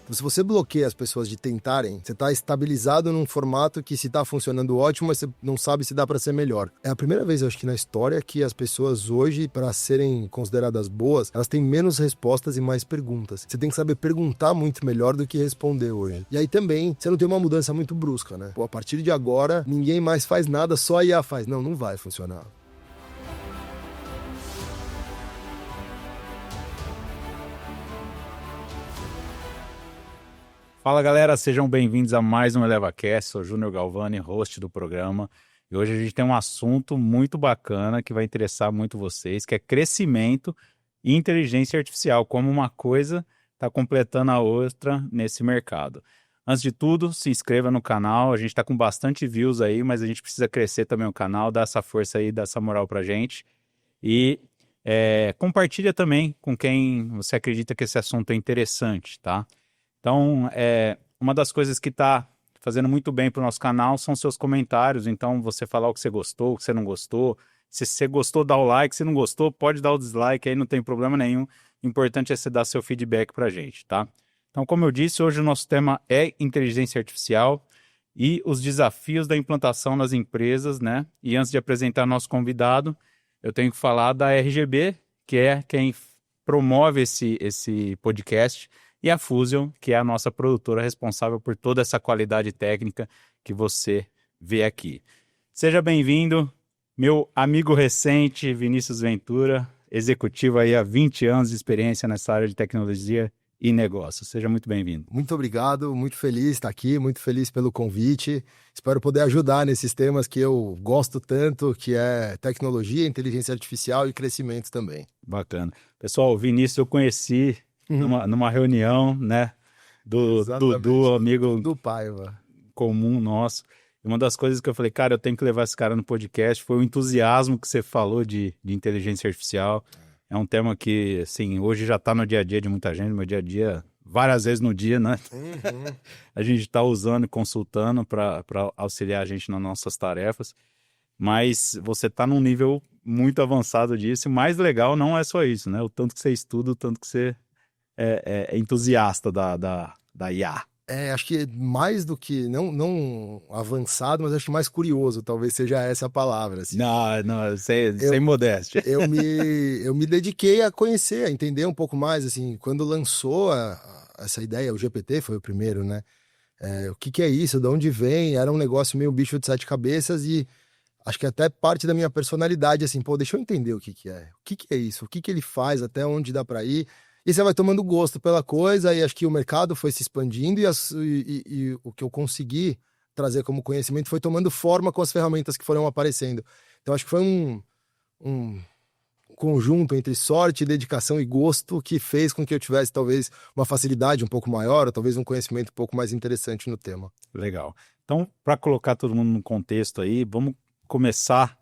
Então, se você bloqueia as pessoas de tentarem, você está estabilizado num formato que, se está funcionando ótimo, mas você não sabe se dá para ser melhor. É a primeira vez, eu acho que na história, que as pessoas hoje, para serem consideradas boas, elas têm menos respostas e mais perguntas. Você tem que saber perguntar muito melhor do que responder hoje. E aí também, você não tem uma mudança muito brusca, né? Pô, a partir de agora, ninguém mais faz nada, só a IA faz. Não vai funcionar. Fala galera, sejam bem-vindos a mais um ElevaCast. Sou Júnior Galvani, host do programa. E hoje a gente tem um assunto muito bacana que vai interessar muito vocês, que é crescimento e inteligência artificial, como uma coisa está completando a outra nesse mercado. Antes de tudo, se inscreva no canal. A gente está com bastante views aí, mas a gente precisa crescer também o canal, dar essa força aí, dar essa moral pra gente. E compartilha também com quem você acredita que esse assunto é interessante, tá? Então, uma das coisas que está fazendo muito bem para o nosso canal são seus comentários. Então, você falar o que você gostou, o que você não gostou. Se você gostou, dá o like. Se não gostou, pode dar o dislike, aí não tem problema nenhum. O importante é você dar seu feedback para a gente, tá? Então, como eu disse, hoje o nosso tema é inteligência artificial e os desafios da implantação nas empresas, né? E antes de apresentar nosso convidado, eu tenho que falar da RGB, que é quem promove esse podcast, e a Fusion, que é a nossa produtora responsável por toda essa qualidade técnica que você vê aqui. Seja bem-vindo, meu amigo recente, Vinícius Ventura, executivo aí há 20 anos de experiência nessa área de tecnologia e negócios. Seja muito bem-vindo. Muito obrigado, muito feliz de estar aqui, muito feliz pelo convite. Espero poder ajudar nesses temas que eu gosto tanto, que é tecnologia, inteligência artificial e crescimento também. Bacana. Pessoal, o Vinícius eu conheci numa reunião, né, do Dudu, amigo do Paiva, comum nosso. E uma das coisas que eu falei, cara, eu tenho que levar esse cara no podcast, foi o entusiasmo que você falou de inteligência artificial. É um tema que, assim, hoje já está no dia a dia de muita gente, no meu dia a dia, várias vezes no dia, né? A gente está usando e consultando para auxiliar a gente nas nossas tarefas. Mas você está num nível muito avançado disso. E o mais legal não é só isso, né? O tanto que você estuda, o tanto que você é entusiasta da IA. Acho que mais do que, não avançado, mas acho mais curioso, talvez seja essa a palavra. Assim. Não, sem modéstia. Eu me dediquei a conhecer, a entender um pouco mais, assim, quando lançou essa ideia, o GPT foi o primeiro, né? O que é isso, de onde vem? Era um negócio meio bicho de sete cabeças e acho que até parte da minha personalidade, assim, pô, deixa eu entender o que é. O que é isso? O que ele faz? Até onde dá para ir? E você vai tomando gosto pela coisa, e acho que o mercado foi se expandindo e o que eu consegui trazer como conhecimento foi tomando forma com as ferramentas que foram aparecendo. Então acho que foi um conjunto entre sorte, dedicação e gosto que fez com que eu tivesse talvez uma facilidade um pouco maior, ou talvez um conhecimento um pouco mais interessante no tema. Legal. Então, para colocar todo mundo no contexto aí, vamos começar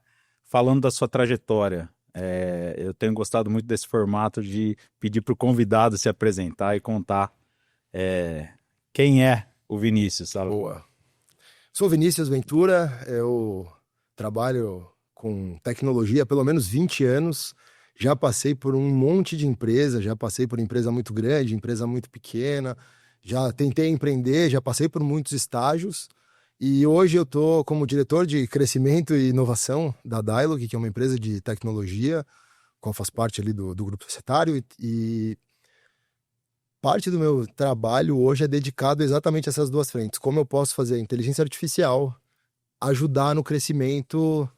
falando da sua trajetória. Eu tenho gostado muito desse formato de pedir para o convidado se apresentar e contar quem é o Vinícius, sabe? Boa. Sou Vinícius Ventura, eu trabalho com tecnologia há pelo menos 20 anos, já passei por um monte de empresa, já passei por empresa muito grande, empresa muito pequena, já tentei empreender, já passei por muitos estágios. E hoje eu estou como diretor de crescimento e inovação da Dialog, que é uma empresa de tecnologia, qual faz parte ali do grupo societário. E parte do meu trabalho hoje é dedicado exatamente a essas duas frentes. Como eu posso fazer a inteligência artificial ajudar no crescimento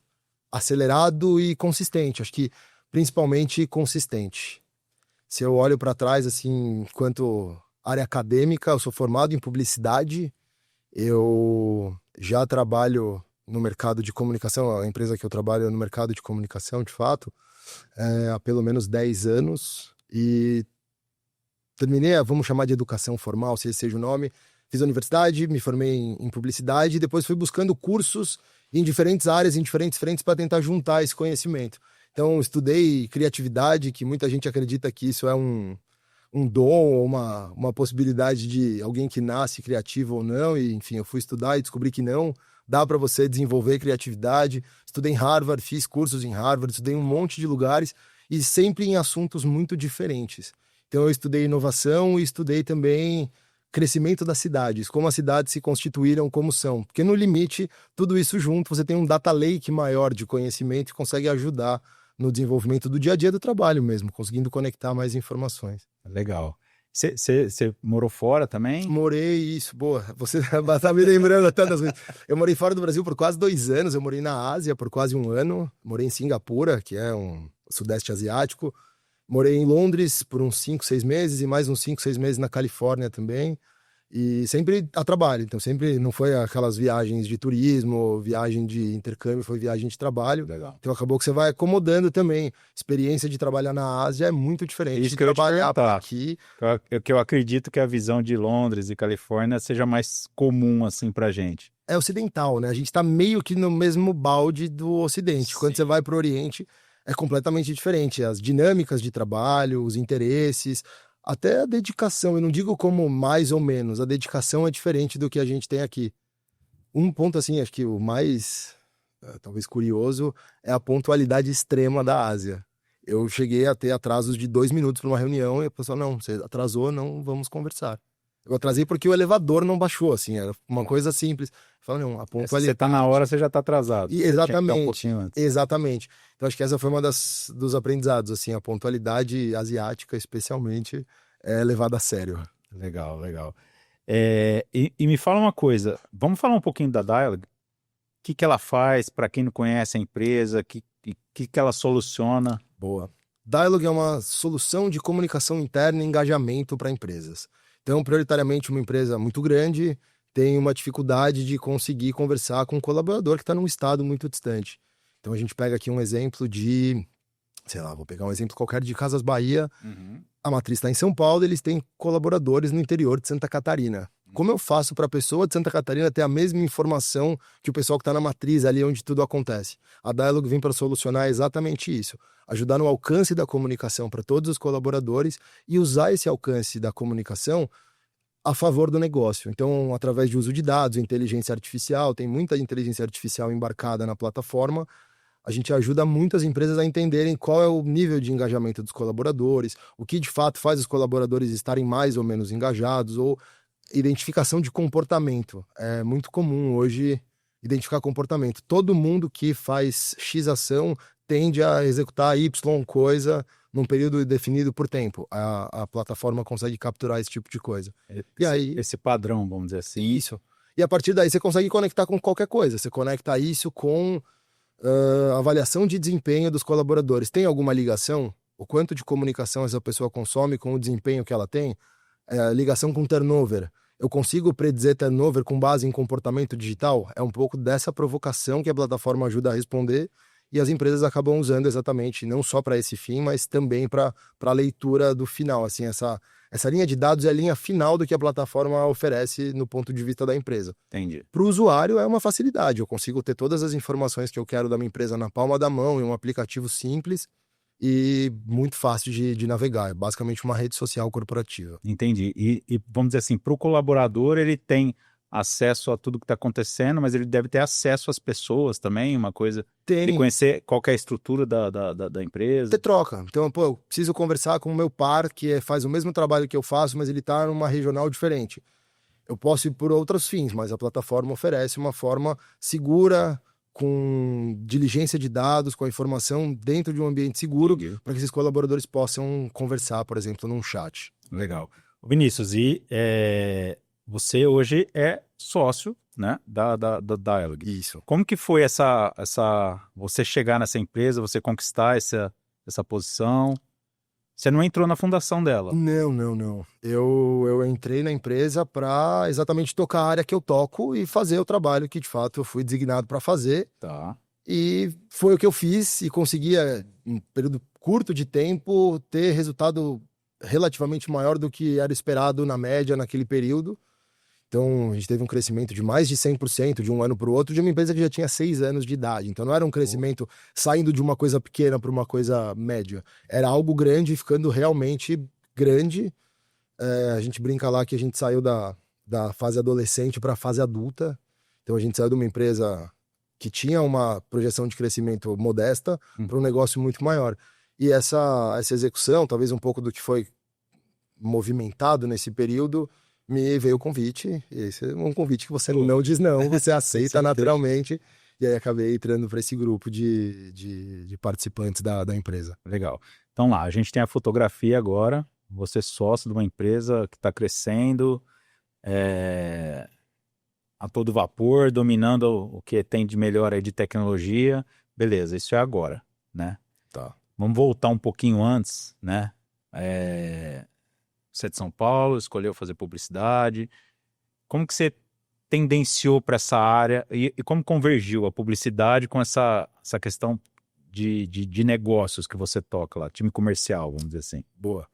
acelerado e consistente. Acho que principalmente consistente. Se eu olho para trás, assim, enquanto área acadêmica, eu sou formado em publicidade. Eu já trabalho no mercado de comunicação, a empresa que eu trabalho é no mercado de comunicação, de fato, há pelo menos 10 anos. E terminei, vamos chamar de educação formal, se esse seja o nome. Fiz a universidade, me formei em publicidade e depois fui buscando cursos em diferentes áreas, em diferentes frentes para tentar juntar esse conhecimento. Então, estudei criatividade, que muita gente acredita que isso é um dom ou uma possibilidade de alguém que nasce criativo ou não, e enfim, eu fui estudar e descobri que não, dá para você desenvolver criatividade. Estudei em Harvard, fiz cursos em Harvard, estudei em um monte de lugares e sempre em assuntos muito diferentes. Então eu estudei inovação e estudei também crescimento das cidades, como as cidades se constituíram como são. Porque no limite, tudo isso junto, você tem um data lake maior de conhecimento e consegue ajudar no desenvolvimento do dia a dia do trabalho mesmo, conseguindo conectar mais informações. Legal. Você morou fora também? Morei, isso, boa, você tá me lembrando tantas vezes. Eu morei fora do Brasil por quase 2 anos, eu morei na Ásia por quase 1 ano, morei em Singapura, que é um sudeste asiático, morei em Londres por uns 5, 6 meses e mais uns 5, 6 meses na Califórnia também. E sempre a trabalho, então sempre não foi aquelas viagens de turismo, viagem de intercâmbio, foi viagem de trabalho. Legal. Então acabou que você vai acomodando também. Experiência de trabalhar na Ásia é muito diferente Isso de que eu ia te trabalhar perguntar. aqui. Que eu acredito que a visão de Londres e Califórnia seja mais comum assim pra gente. É ocidental, né? A gente tá meio que no mesmo balde do Ocidente. Quando você vai pro Oriente, é completamente diferente. As dinâmicas de trabalho, os interesses, até a dedicação. Eu não digo como mais ou menos, a dedicação é diferente do que a gente tem aqui. Um ponto, assim, acho que o mais, talvez curioso, é a pontualidade extrema da Ásia. Eu cheguei a ter atrasos de 2 minutos para uma reunião e a pessoa, não, você atrasou, não vamos conversar. Eu atrasei porque o elevador não baixou, assim, era uma coisa simples. Fala, não, a pontualidade... Se você tá na hora, você já tá atrasado. E, exatamente, um pouquinho antes. exatamente. Então acho que essa foi uma dos aprendizados, assim, a pontualidade asiática, especialmente, é levada a sério. Legal, legal. E me fala uma coisa, vamos falar um pouquinho da Dialog? O que ela faz, para quem não conhece a empresa, o que ela soluciona? Boa. Dialog é uma solução de comunicação interna e engajamento para empresas. Então, prioritariamente, uma empresa muito grande tem uma dificuldade de conseguir conversar com um colaborador que está num estado muito distante. Então, a gente pega aqui um exemplo de, sei lá, vou pegar um exemplo qualquer de Casas Bahia. A matriz está em São Paulo, eles têm colaboradores no interior de Santa Catarina. Como eu faço para a pessoa de Santa Catarina ter a mesma informação que o pessoal que está na matriz, ali onde tudo acontece? A Dialog vem para solucionar exatamente isso. Ajudar no alcance da comunicação para todos os colaboradores e usar esse alcance da comunicação a favor do negócio. Então, através de uso de dados, inteligência artificial, tem muita inteligência artificial embarcada na plataforma, a gente ajuda muitas empresas a entenderem qual é o nível de engajamento dos colaboradores, o que de fato faz os colaboradores estarem mais ou menos engajados, ou identificação de comportamento. É muito comum hoje identificar comportamento. Todo mundo que faz X ação tende a executar Y coisa num período definido por tempo. A plataforma consegue capturar esse tipo de coisa. E aí, esse padrão, vamos dizer assim. Isso. E a partir daí você consegue conectar com qualquer coisa. Você conecta isso com avaliação de desempenho dos colaboradores. Tem alguma ligação? O quanto de comunicação essa pessoa consome com o desempenho que ela tem? Ligação com turnover. Eu consigo predizer turnover com base em comportamento digital? É um pouco dessa provocação que a plataforma ajuda a responder e as empresas acabam usando exatamente, não só para esse fim, mas também para a leitura do final. Assim, essa linha de dados é a linha final do que a plataforma oferece no ponto de vista da empresa. Entendi. Para o usuário é uma facilidade. Eu consigo ter todas as informações que eu quero da minha empresa na palma da mão, em um aplicativo simples e muito fácil de navegar. É basicamente uma rede social corporativa. Entendi. E vamos dizer assim, para o colaborador, ele tem acesso a tudo que está acontecendo, mas ele deve ter acesso às pessoas também, uma coisa... Ele conhecer qual que é a estrutura da empresa. Ter troca. Então, pô, eu preciso conversar com o meu par, que faz o mesmo trabalho que eu faço, mas ele está numa regional diferente. Eu posso ir por outros fins, mas a plataforma oferece uma forma segura, com diligência de dados, com a informação dentro de um ambiente seguro, para que esses colaboradores possam conversar, por exemplo, num chat. Legal. Vinícius, você hoje é sócio, né, da Dialog. Isso. Como que foi você chegar nessa empresa, você conquistar essa posição? Você não entrou na fundação dela? Não. Eu entrei na empresa para exatamente tocar a área que eu toco e fazer o trabalho que, de fato, eu fui designado para fazer. Tá. E foi o que eu fiz e conseguia, em um período curto de tempo, ter resultado relativamente maior do que era esperado na média naquele período. Então, a gente teve um crescimento de mais de 100% de um ano para o outro, de uma empresa que já tinha 6 anos de idade. Então, não era um crescimento saindo de uma coisa pequena para uma coisa média. Era algo grande, ficando realmente grande. A gente brinca lá que a gente saiu da fase adolescente para a fase adulta. Então, a gente saiu de uma empresa que tinha uma projeção de crescimento modesta para um negócio muito maior. E essa execução, talvez um pouco do que foi movimentado nesse período, me veio o convite. E esse é um convite que você não diz não, você aceita naturalmente. E aí acabei entrando para esse grupo de participantes da empresa. Legal. Então lá, a gente tem a fotografia agora, você é sócio de uma empresa que está crescendo, a todo vapor, dominando o que tem de melhor aí de tecnologia. Beleza, isso é agora, né? Tá. Vamos voltar um pouquinho antes, né? Você é de São Paulo, escolheu fazer publicidade. Como que você tendenciou para essa área e como convergiu a publicidade com essa questão de negócios que você toca lá, time comercial, vamos dizer assim? Boa.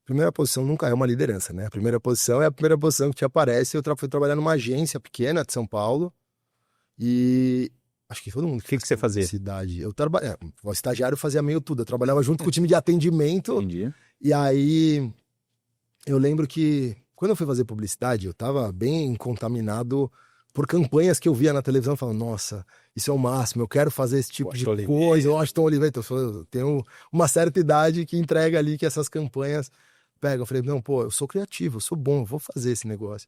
Primeira posição nunca é uma liderança, né? A primeira posição é a primeira posição que te aparece. Eu fui trabalhar numa agência pequena de São Paulo e acho que todo mundo O que você fazia? Cidade. O estagiário fazia meio tudo. Eu trabalhava junto com o time de atendimento. Entendi. E aí eu lembro que quando eu fui fazer publicidade, eu tava bem contaminado por campanhas que eu via na televisão, falando, nossa, isso é o máximo, eu quero fazer esse tipo de coisa, eu Washington Oliveira, eu tenho uma certa idade que entrega ali que essas campanhas pegam. Eu falei, não, pô, eu sou criativo, eu sou bom, eu vou fazer esse negócio.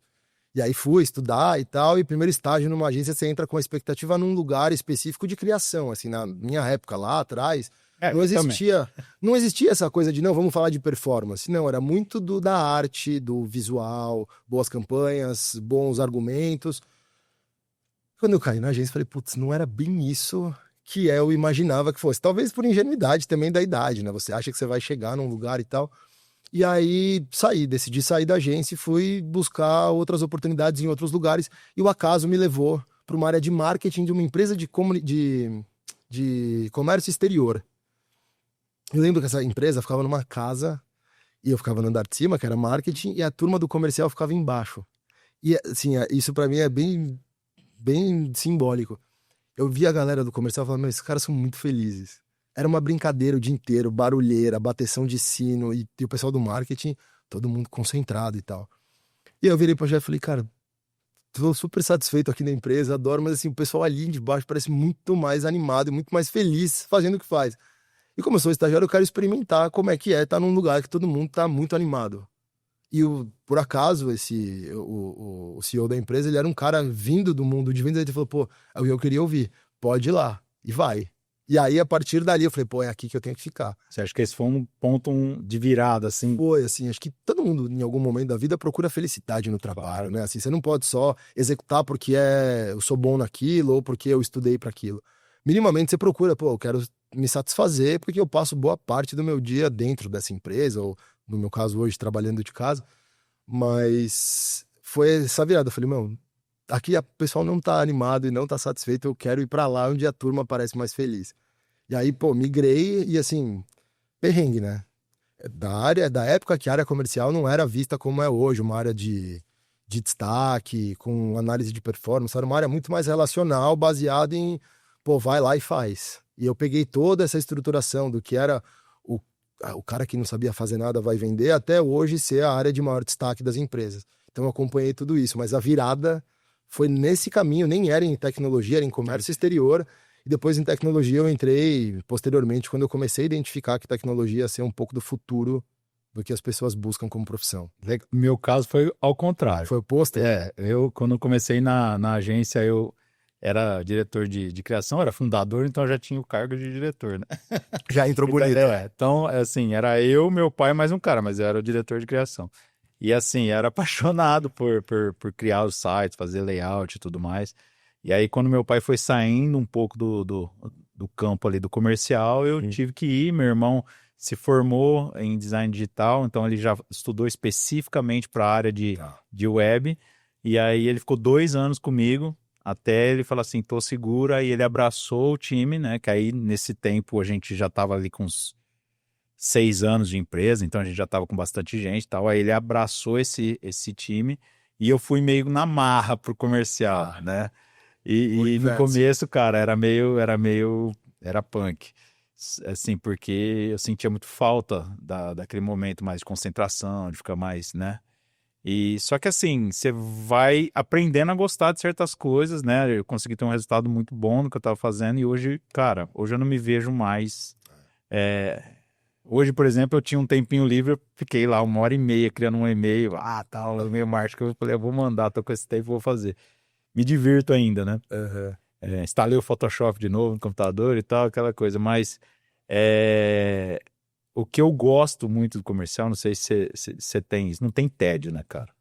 E aí fui estudar e tal, e primeiro estágio numa agência você entra com a expectativa num lugar específico de criação, assim, na minha época lá atrás, não existia essa coisa de, não, vamos falar de performance. Não, era muito da arte, do visual, boas campanhas, bons argumentos. Quando eu caí na agência, falei, putz, não era bem isso que eu imaginava que fosse. Talvez por ingenuidade também da idade, né? Você acha que você vai chegar num lugar e tal. E aí decidi sair da agência e fui buscar outras oportunidades em outros lugares. E o acaso me levou para uma área de marketing de uma empresa de comércio exterior. Eu lembro que essa empresa ficava numa casa e eu ficava no andar de cima, que era marketing, e a turma do comercial ficava embaixo. E assim, isso para mim é bem simbólico. Eu vi a galera do comercial falando, esses caras são muito felizes. Era uma brincadeira o dia inteiro, barulheira, bateção de sino, e o pessoal do marketing, todo mundo concentrado e tal. E aí eu virei pro chefe e falei, cara, tô super satisfeito aqui na empresa, adoro, mas assim, o pessoal ali de baixo parece muito mais animado e muito mais feliz fazendo o que faz. E como eu sou estagiário, eu quero experimentar como é que estar num lugar que todo mundo tá muito animado. E por acaso, o CEO da empresa, ele era um cara vindo do mundo de vendas, ele falou, pô, eu queria ouvir, pode ir lá, e vai. E aí, a partir dali, eu falei, pô, é aqui que eu tenho que ficar. Você acha que esse foi um ponto de virada, assim? Foi, assim, acho que todo mundo, em algum momento da vida, procura felicidade no trabalho, né? Assim, você não pode só executar porque eu sou bom naquilo ou porque eu estudei para aquilo. Minimamente, você procura, pô, eu quero me satisfazer porque eu passo boa parte do meu dia dentro dessa empresa, ou no meu caso hoje, trabalhando de casa. Mas foi essa virada, eu falei, meu, aqui o pessoal não tá animado e não tá satisfeito, eu quero ir para lá onde a turma parece mais feliz. E aí, pô, migrei e assim, perrengue, né? Da época que a área comercial não era vista como é hoje, uma área de destaque, com análise de performance, era uma área muito mais relacional, baseada em, pô, vai lá e faz. E eu peguei toda essa estruturação do que era o cara que não sabia fazer nada vai vender, até hoje ser a área de maior destaque das empresas. Então eu acompanhei tudo isso, mas a virada foi nesse caminho, nem era em tecnologia, era em comércio exterior. E depois em tecnologia eu entrei posteriormente, quando eu comecei a identificar que tecnologia ia ser um pouco do futuro do que as pessoas buscam como profissão. Meu caso foi ao contrário. Foi oposto? Eu quando comecei na agência, eu era diretor de criação, era fundador, então eu já tinha o cargo de diretor, né? Já entrou bonito. Então, assim, era eu, meu pai, mais um cara, mas eu era o diretor de criação. E assim, era apaixonado por criar os sites, fazer layout e tudo mais. E aí, quando meu pai foi saindo um pouco do campo ali do comercial, eu tive que ir. Meu irmão se formou em design digital, então ele já estudou especificamente para a área de web. E aí ele ficou 2 anos comigo, até ele falar assim, tô seguro. Aí ele abraçou o time, né? Que aí, nesse tempo, a gente já estava ali com uns 6 anos de empresa, então a gente já estava com bastante gente e tal. Aí ele abraçou esse time e eu fui meio na marra pro comercial, né? E no começo, cara, era punk. Assim, porque eu sentia muito falta daquele momento mais de concentração, de ficar mais, né? E só que assim, você vai aprendendo a gostar de certas coisas, né? Eu consegui ter um resultado muito bom no que eu tava fazendo e hoje, cara, hoje eu não me vejo mais Hoje, por exemplo, eu tinha um tempinho livre, eu fiquei lá 1h30 criando um e-mail, tal, e-mail marketing, eu falei, eu vou mandar, tô com esse tempo, vou fazer. Me divirto ainda, né? Aham. Instalei o Photoshop de novo no computador e tal, aquela coisa, mas o que eu gosto muito do comercial, não sei se você tem isso, não tem tédio, né, cara?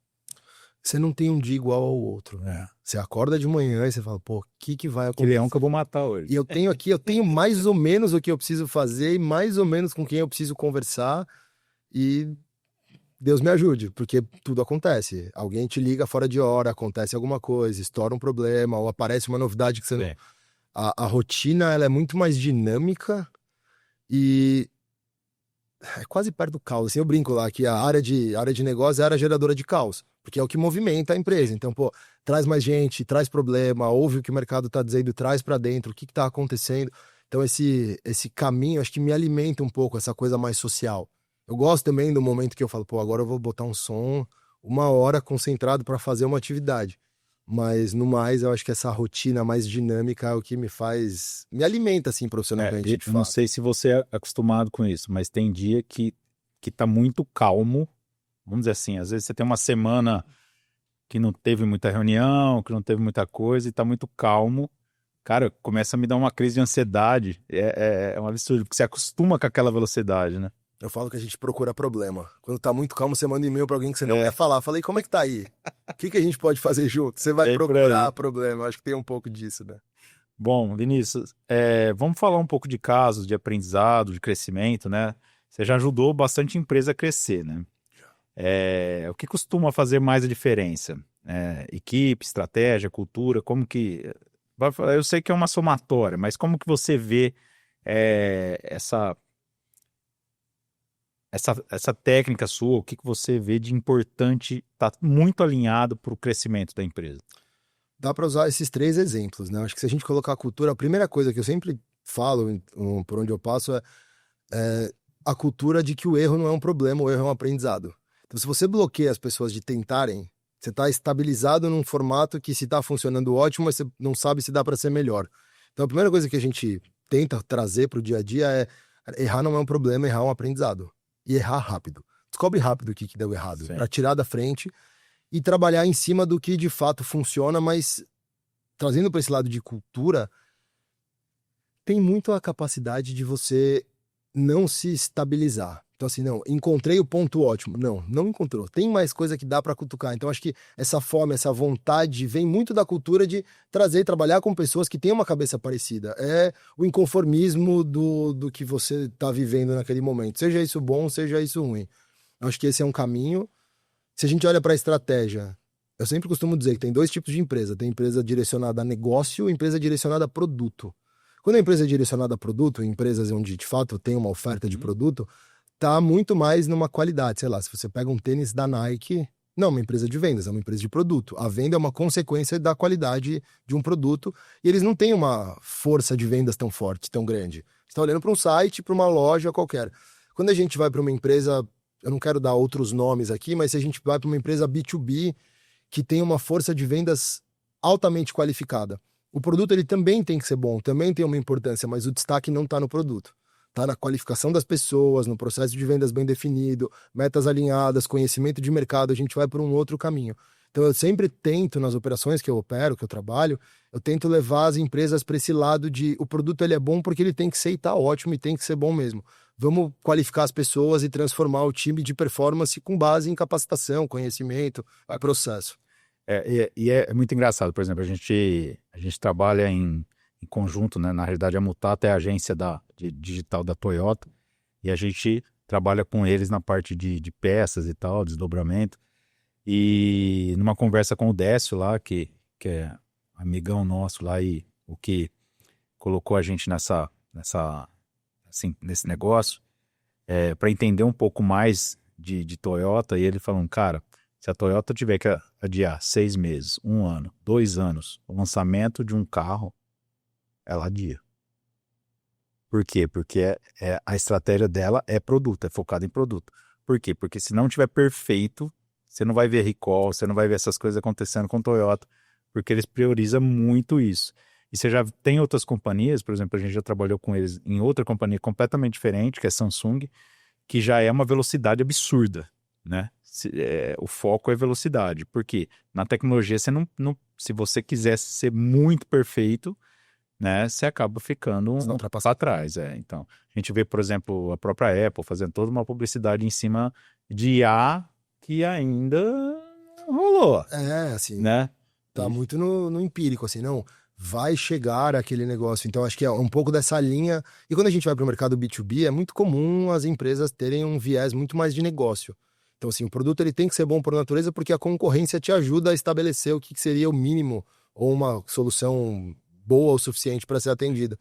Você não tem um dia igual ao outro, né? Você acorda de manhã e você fala, pô, o que que vai Que acontecer? leão que eu vou matar hoje. E eu tenho mais ou menos o que eu preciso fazer e mais ou menos com quem eu preciso conversar e Deus me ajude, porque tudo acontece. Alguém te liga fora de hora, acontece alguma coisa, estoura um problema ou aparece uma novidade que você não... Sim. A rotina, ela é muito mais dinâmica e é quase perto do caos. Assim, eu brinco lá que a área de negócio é a área geradora de caos, porque é o que movimenta a empresa. Então, pô, traz mais gente, traz problema, ouve o que o mercado está dizendo, traz para dentro, o que está acontecendo. Então, esse caminho, acho que me alimenta um pouco, essa coisa mais social. Eu gosto também do momento que eu falo, pô, agora eu vou botar um som, 1 hora concentrado para fazer uma atividade. Mas, no mais, eu acho que essa rotina mais dinâmica é o que me alimenta, assim, profissionalmente, de Eu não fato. sei se você é acostumado com isso, mas tem dia que tá muito calmo, vamos dizer assim, às vezes você tem uma semana que não teve muita reunião, que não teve muita coisa e tá muito calmo. Cara, começa a me dar uma crise de ansiedade. É um absurdo, porque você acostuma com aquela velocidade, né? Eu falo que a gente procura problema. Quando tá muito calmo, você manda um e-mail pra alguém que você não É. quer falar. Falei, como é que tá aí? O que que a gente pode fazer junto? Você vai Bem por aí. procurar problema. Eu acho que tem um pouco disso, né? Bom, Vinícius, vamos falar um pouco de casos de aprendizado, de crescimento, né? Você já ajudou bastante empresa a crescer, né? O que costuma fazer mais a diferença? Equipe, estratégia, cultura, como que... Eu sei que é uma somatória, mas como que você vê essa técnica sua, o que que você vê de importante, tá muito alinhado para o crescimento da empresa? Dá pra usar esses 3 exemplos, né? Acho que se a gente colocar a cultura, a primeira coisa que eu sempre falo por onde eu passo é a cultura de que o erro não é um problema, o erro é um aprendizado. Então, se você bloqueia as pessoas de tentarem, você está estabilizado num formato que se está funcionando ótimo, mas você não sabe se dá para ser melhor. Então, a primeira coisa que a gente tenta trazer para o dia a dia é errar não é um problema, errar é um aprendizado. E errar rápido. Descobre rápido o que deu errado, Sim. para tirar da frente e trabalhar em cima do que de fato funciona, mas trazendo para esse lado de cultura, tem muito a capacidade de você não se estabilizar. Então, assim, não, encontrei o ponto ótimo. Não, não encontrou. Tem mais coisa que dá para cutucar. Então, acho que essa fome, essa vontade vem muito da cultura de trazer e trabalhar com pessoas que têm uma cabeça parecida. É o inconformismo do que você está vivendo naquele momento. Seja isso bom, seja isso ruim. Acho que esse é um caminho. Se a gente olha para a estratégia, eu sempre costumo dizer que tem 2 tipos de empresa. Tem empresa direcionada a negócio e empresa direcionada a produto. Quando a empresa é direcionada a produto, empresas onde de fato tem uma oferta de produto, tá muito mais numa qualidade. Sei lá, se você pega um tênis da Nike, não é uma empresa de vendas, é uma empresa de produto. A venda é uma consequência da qualidade de um produto e eles não têm uma força de vendas tão forte, tão grande. Você está olhando para um site, para uma loja qualquer. Quando a gente vai para uma empresa, eu não quero dar outros nomes aqui, mas se a gente vai para uma empresa B2B que tem uma força de vendas altamente qualificada, o produto ele também tem que ser bom, também tem uma importância, mas o destaque não está no produto. Está na qualificação das pessoas, no processo de vendas bem definido, metas alinhadas, conhecimento de mercado, a gente vai por um outro caminho. Então eu sempre tento, nas operações que eu opero, que eu trabalho, eu tento levar as empresas para esse lado de o produto ele é bom porque ele tem que ser e tá ótimo e tem que ser bom mesmo. Vamos qualificar as pessoas e transformar o time de performance com base em capacitação, conhecimento, processo. É muito engraçado, por exemplo, a gente trabalha em conjunto, né? Na realidade, a Mutata é a agência de digital da Toyota e a gente trabalha com eles na parte de peças e tal, desdobramento. E numa conversa com o Décio lá, que é amigão nosso lá e o que colocou a gente assim, nesse negócio, para entender um pouco mais de Toyota, e ele falando, cara, se a Toyota tiver que adiar 6 meses, 1 ano, 2 anos, o lançamento de um carro, ela adia. Por quê? Porque a estratégia dela é produto, é focada em produto. Por quê? Porque se não tiver perfeito, você não vai ver recall, você não vai ver essas coisas acontecendo com Toyota, porque eles priorizam muito isso. E você já tem outras companhias, por exemplo, a gente já trabalhou com eles em outra companhia completamente diferente, que é Samsung, que já é uma velocidade absurda, né? O foco é velocidade, porque na tecnologia você se você quisesse ser muito perfeito, né, você acaba ficando para trás. Então, a gente vê, por exemplo, a própria Apple fazendo toda uma publicidade em cima de IA que ainda rolou. Assim, né? Tá muito no empírico, assim, não vai chegar aquele negócio. Então, acho que é um pouco dessa linha. E quando a gente vai para o mercado B2B, é muito comum as empresas terem um viés muito mais de negócio. Então, assim, o produto ele tem que ser bom por natureza porque a concorrência te ajuda a estabelecer o que seria o mínimo ou uma solução boa o suficiente para ser atendida.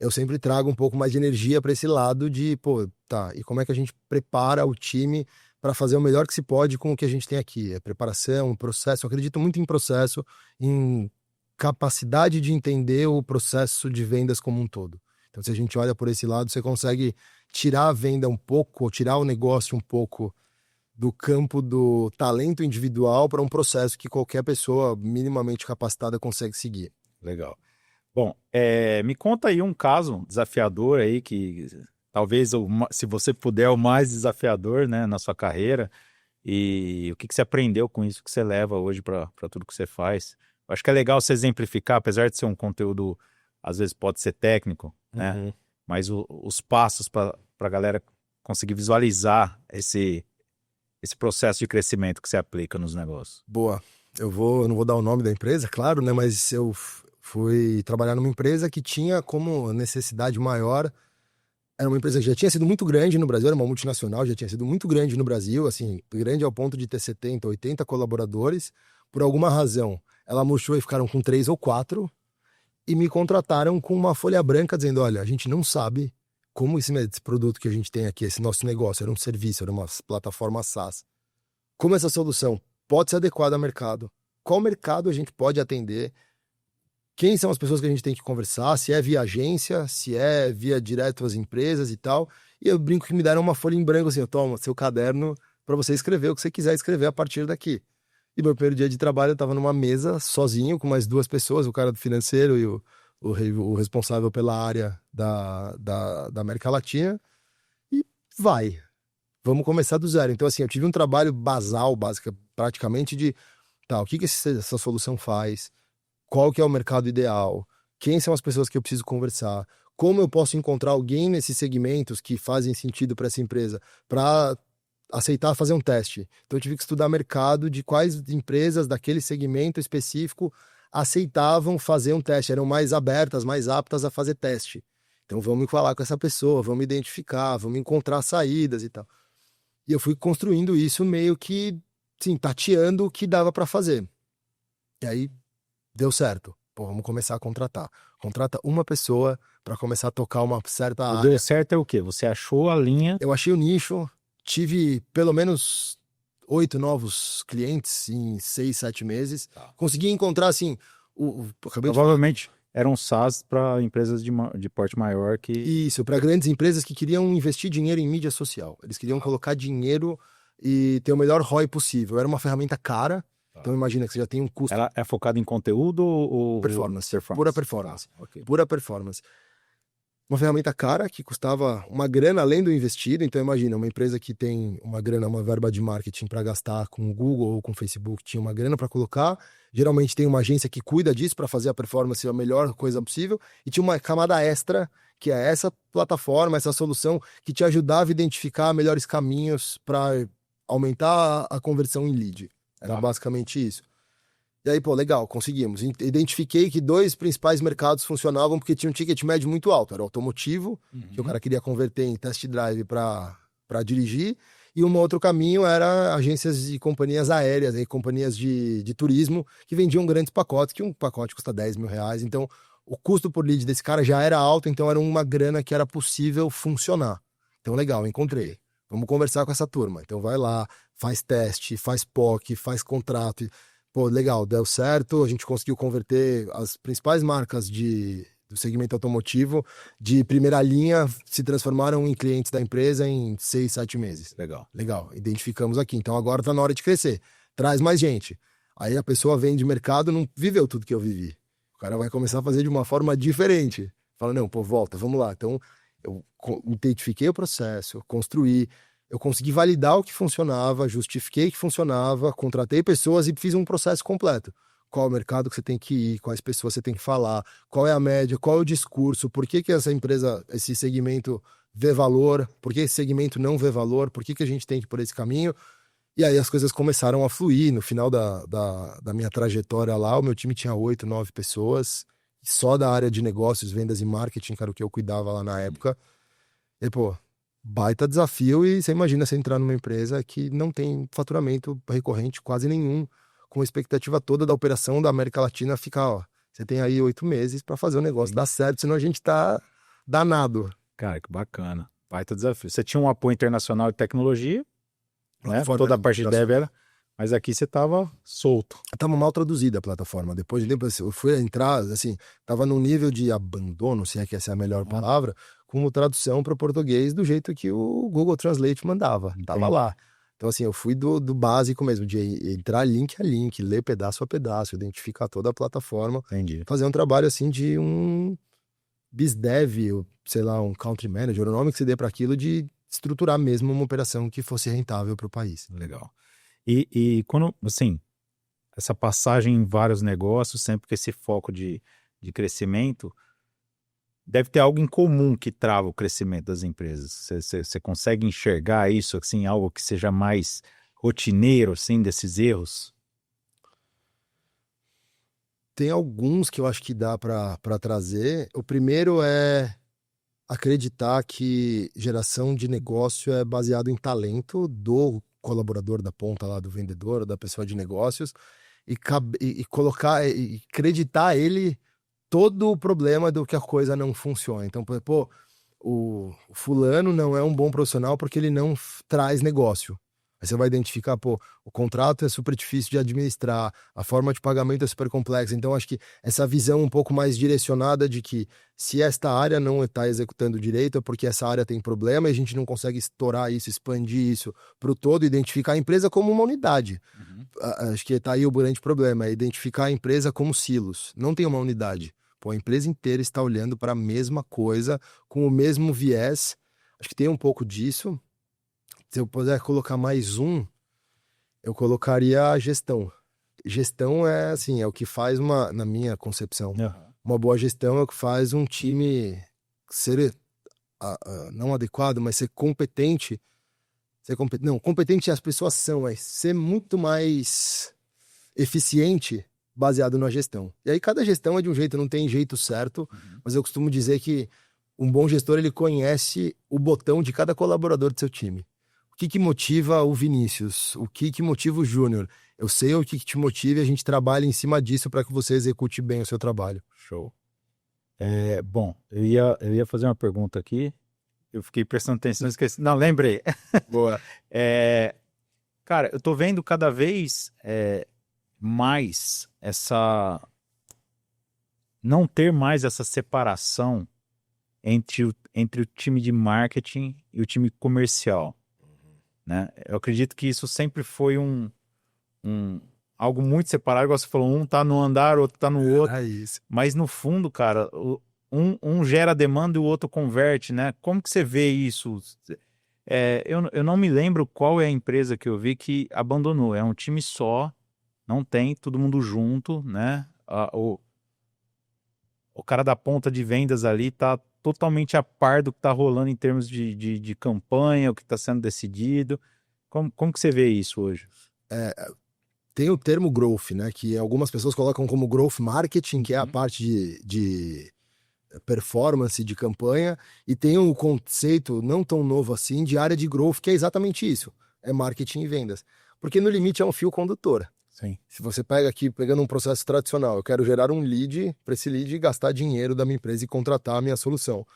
Eu sempre trago um pouco mais de energia para esse lado de, pô, tá, e como é que a gente prepara o time para fazer o melhor que se pode com o que a gente tem aqui? É preparação, processo. Eu acredito muito em processo, em capacidade de entender o processo de vendas como um todo. Então, se a gente olha por esse lado, você consegue tirar a venda um pouco, ou tirar o negócio um pouco do campo do talento individual para um processo que qualquer pessoa minimamente capacitada consegue seguir. Legal. Bom, me conta aí um caso desafiador aí que talvez, se você puder, o mais desafiador, né, na sua carreira, e o que você aprendeu com isso que você leva hoje para tudo que você faz. Eu acho que é legal você exemplificar, apesar de ser um conteúdo, às vezes pode ser técnico, né, mas os passos para a galera conseguir visualizar esse processo de crescimento que você aplica nos negócios. Boa. Eu não vou dar o nome da empresa, claro, né, mas eu fui trabalhar numa empresa que tinha como necessidade maior. Era uma empresa que já tinha sido muito grande no Brasil, era uma multinacional, já tinha sido muito grande no Brasil, assim, grande ao ponto de ter 70, 80 colaboradores. Por alguma razão, ela murchou e ficaram com 3 ou 4 e me contrataram com uma folha branca dizendo, olha, a gente não sabe como esse produto que a gente tem aqui, esse nosso negócio, era um serviço, era uma plataforma SaaS. Como essa solução pode ser adequada ao mercado? Qual mercado a gente pode atender? Quem são as pessoas que a gente tem que conversar, se é via agência, se é via direto às empresas e tal. E eu brinco que me deram uma folha em branco assim, toma, seu caderno para você escrever o que você quiser escrever a partir daqui. E meu primeiro dia de trabalho eu estava numa mesa sozinho com mais 2 pessoas, o cara do financeiro e o responsável pela área da América Latina. E vamos começar do zero. Então assim, eu tive um trabalho basal, praticamente de, tá, o que essa solução faz? Qual que é o mercado ideal, quem são as pessoas que eu preciso conversar, como eu posso encontrar alguém nesses segmentos que fazem sentido para essa empresa, para aceitar fazer um teste. Então eu tive que estudar mercado de quais empresas daquele segmento específico aceitavam fazer um teste, eram mais abertas, mais aptas a fazer teste. Então vamos falar com essa pessoa, vamos identificar, vamos encontrar saídas e tal. E eu fui construindo isso meio que, sim, tateando o que dava para fazer. E aí deu certo. Pô, vamos começar a contratar. Contrata uma pessoa para começar a tocar uma certa área. Deu certo é o quê? Você achou a linha? Eu achei o nicho, tive pelo menos 8 novos clientes em 6, 7 meses. Tá. Consegui encontrar, assim... Provavelmente eram SaaS para empresas de porte maior que... Isso, para grandes empresas que queriam investir dinheiro em mídia social. Eles queriam colocar dinheiro e ter o melhor ROI possível. Era uma ferramenta cara. Então imagina que você já tem um custo... Ela é focada em conteúdo ou... Performance. Pura performance. Okay. Pura performance. Uma ferramenta cara que custava uma grana além do investido. Então imagina, uma empresa que tem uma grana, uma verba de marketing para gastar com o Google ou com o Facebook, tinha uma grana para colocar. Geralmente tem uma agência que cuida disso para fazer a performance a melhor coisa possível. E tinha uma camada extra, que é essa plataforma, essa solução que te ajudava a identificar melhores caminhos para aumentar a conversão em lead. Era basicamente isso. E aí, pô, legal, conseguimos. Identifiquei que 2 principais mercados funcionavam porque tinha um ticket médio muito alto. Era o automotivo, que o cara queria converter em test drive para dirigir. E um outro caminho era agências e companhias aéreas, aí, companhias de turismo, que vendiam grandes pacotes, que um pacote custa R$10.000. Então, o custo por lead desse cara já era alto, então era uma grana que era possível funcionar. Então, legal, encontrei. Vamos conversar com essa turma. Então, vai lá, faz teste, faz POC, faz contrato. Pô, legal, deu certo. A gente conseguiu converter as principais marcas do segmento automotivo de primeira linha, se transformaram em clientes da empresa em 6, 7 meses. Legal, identificamos aqui. Então agora tá na hora de crescer. Traz mais gente. Aí a pessoa vem de mercado, não viveu tudo que eu vivi. cara vai começar a fazer de uma forma diferente. Fala, não, pô, volta, vamos lá. Então, eu identifiquei o processo, construí, eu consegui validar o que funcionava, justifiquei que funcionava, contratei pessoas e fiz um processo completo. Qual é o mercado que você tem que ir, quais pessoas você tem que falar, qual é a média, qual é o discurso, por que essa empresa, esse segmento vê valor, por que esse segmento não vê valor, por que a gente tem que ir por esse caminho. E aí as coisas começaram a fluir. No final da minha trajetória lá, o meu time tinha 8, 9 pessoas, só da área de negócios, vendas e marketing, que era o que eu cuidava lá na época. E, pô, baita desafio. E você imagina você entrar numa empresa que não tem faturamento recorrente quase nenhum, com a expectativa toda da operação da América Latina ficar, ó, você tem aí 8 meses para fazer o negócio dar certo, senão a gente tá danado. Cara, que bacana. Baita desafio. Você tinha um apoio internacional de tecnologia, né? Toda a parte de dev era, mas aqui você tava solto. Tava mal traduzida a plataforma. Depois de tempo, eu fui entrar, assim, tava num nível de abandono, se é que essa é a melhor palavra, como tradução para o português do jeito que o Google Translate mandava. Tava lá. Então, assim, eu fui do básico mesmo, de entrar link a link, ler pedaço a pedaço, identificar toda a plataforma. Entendi. Fazer um trabalho, assim, de um BizDev, sei lá, um Country Manager, o nome que se dê para aquilo, de estruturar mesmo uma operação que fosse rentável para o país. Legal. E quando, assim, essa passagem em vários negócios, sempre com esse foco de crescimento, deve ter algo em comum que trava o crescimento das empresas. Você consegue enxergar isso, assim, algo que seja mais rotineiro, assim, desses erros? Tem alguns que eu acho que dá para trazer. O primeiro é acreditar que geração de negócio é baseado em talento do colaborador da ponta lá, do vendedor, da pessoa de negócios, e colocar e acreditar ele todo o problema do que a coisa não funciona. Então, pô, o fulano não é um bom profissional porque ele não traz negócio. Aí você vai identificar, pô, o contrato é super difícil de administrar, a forma de pagamento é super complexa. Então, acho que essa visão um pouco mais direcionada de que se esta área não está executando direito é porque essa área tem problema e a gente não consegue estourar isso, expandir isso para o todo, identificar a empresa como uma unidade. Acho que está aí o grande problema, é identificar a empresa como silos. Não tem uma unidade. Pô, a empresa inteira está olhando para a mesma coisa, com o mesmo viés. Acho que tem um pouco disso. Se eu puder colocar mais um, eu colocaria a gestão. Gestão é, assim, é o que faz na minha concepção, uma boa gestão é o que faz um time ser, não adequado, mas ser competente. Não, competente as pessoas são, mas ser muito mais eficiente baseado na gestão. E aí cada gestão é de um jeito, não tem jeito certo, mas eu costumo dizer que um bom gestor, ele conhece o botão de cada colaborador do seu time. O que motiva o Vinícius? O que motiva o Júnior? Eu sei o que te motiva e a gente trabalha em cima disso para que você execute bem o seu trabalho. Show. Bom, eu ia fazer uma pergunta aqui. Eu fiquei prestando atenção, esqueci. Não, lembrei. Boa. Cara, eu tô vendo cada vez mais não ter mais essa separação entre o time de marketing e o time comercial. Né? Eu acredito que isso sempre foi algo muito separado, igual você falou, um tá no andar, o outro tá no outro. Isso. Mas no fundo, cara, um gera demanda e o outro converte, né? Como que você vê isso? Eu não me lembro qual é a empresa que eu vi que abandonou. É um time só, não tem todo mundo junto, né? O cara da ponta de vendas ali tá totalmente a par do que está rolando em termos de campanha, o que está sendo decidido. Como que você vê isso hoje? Tem o termo growth, né? Que algumas pessoas colocam como growth marketing, que é a parte de performance de campanha, e tem um conceito não tão novo assim de área de growth, que é exatamente isso. É marketing e vendas. Porque no limite é um fio condutor. Sim. Se você pega aqui, pegando um processo tradicional, eu quero gerar um lead, para esse lead gastar dinheiro da minha empresa e contratar a minha solução.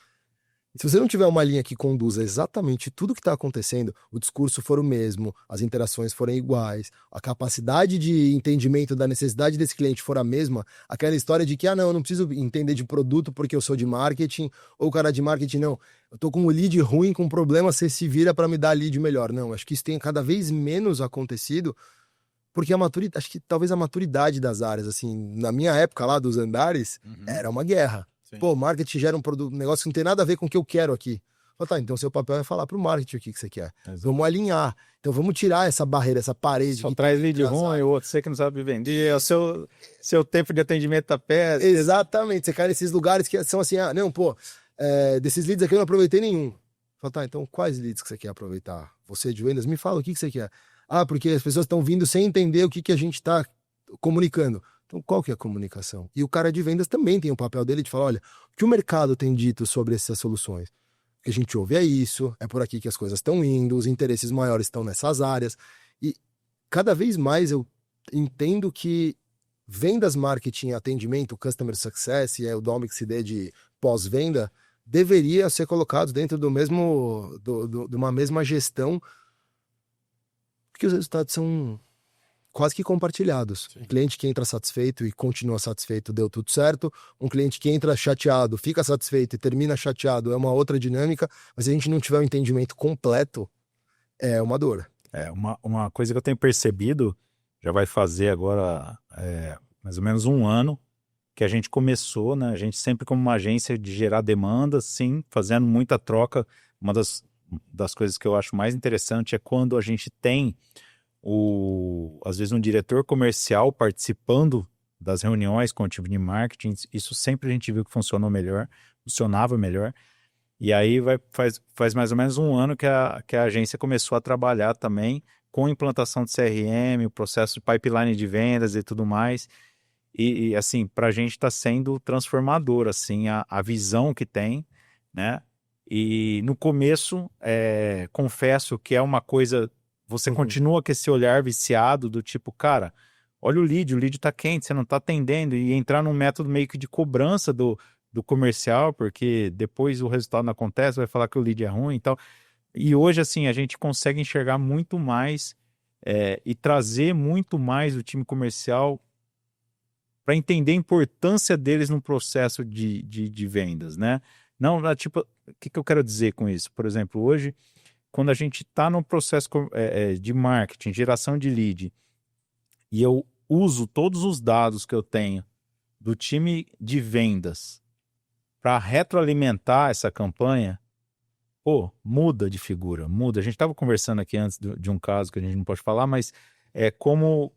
E se você não tiver uma linha que conduza exatamente tudo que está acontecendo, o discurso for o mesmo, as interações forem iguais, a capacidade de entendimento da necessidade desse cliente for a mesma, aquela história de que, não, eu não preciso entender de produto porque eu sou de marketing, ou o cara de marketing, não, eu tô com um lead ruim, com um problema, você se vira para me dar lead melhor. Não, acho que isso tem cada vez menos acontecido. Porque acho que talvez a maturidade das áreas, assim, na minha época lá dos andares, era uma guerra. Sim. Pô, marketing gera um produto, um negócio que não tem nada a ver com o que eu quero aqui. Fala, tá, então seu papel é falar pro marketing o que você quer. Exato. Vamos alinhar. Então vamos tirar essa barreira, essa parede. Só traz lead ruim, o outro você que não sabe vender, o seu tempo de atendimento tá péssimo. Exatamente, você cai nesses lugares que são assim, não, pô, desses leads aqui eu não aproveitei nenhum. Fala, tá, então quais leads que você quer aproveitar? Você de vendas, me fala o que você quer. Ah, porque as pessoas estão vindo sem entender o que a gente está comunicando. Então, qual que é a comunicação? E o cara de vendas também tem o papel dele de falar, olha, o que o mercado tem dito sobre essas soluções? O que a gente ouve é isso, é por aqui que as coisas estão indo, os interesses maiores estão nessas áreas. E cada vez mais eu entendo que vendas, marketing, atendimento, customer success e o Domic CD de pós-venda deveria ser colocado dentro do mesmo, de uma mesma gestão, porque os resultados são quase que compartilhados. Sim. Um cliente que entra satisfeito e continua satisfeito, deu tudo certo. Um cliente que entra chateado, fica satisfeito e termina chateado, é uma outra dinâmica. Mas se a gente não tiver um entendimento completo, é uma dor. Uma coisa que eu tenho percebido, já vai fazer agora mais ou menos um ano, que a gente começou, né? A gente sempre como uma agência de gerar demanda, sim, fazendo muita troca. Uma das coisas que eu acho mais interessante é quando a gente tem às vezes um diretor comercial participando das reuniões com o time de marketing. Isso sempre a gente viu que funcionava melhor. E aí faz mais ou menos um ano que a agência começou a trabalhar também com implantação de CRM, o processo de pipeline de vendas e tudo mais. E assim, para a gente está sendo transformador, assim, a visão que tem, né? E no começo, confesso que é uma coisa, você continua com esse olhar viciado do tipo, cara, olha o lead tá quente, você não tá atendendo, e entrar num método meio que de cobrança do comercial, porque depois o resultado não acontece, vai falar que o lead é ruim e tal. E hoje, assim, a gente consegue enxergar muito mais e trazer muito mais o time comercial para entender a importância deles no processo de vendas, né? Não, tipo, o que eu quero dizer com isso? Por exemplo, hoje, quando a gente está no processo de marketing, geração de lead, e eu uso todos os dados que eu tenho do time de vendas para retroalimentar essa campanha, pô, muda de figura, muda. A gente estava conversando aqui antes de um caso que a gente não pode falar, mas como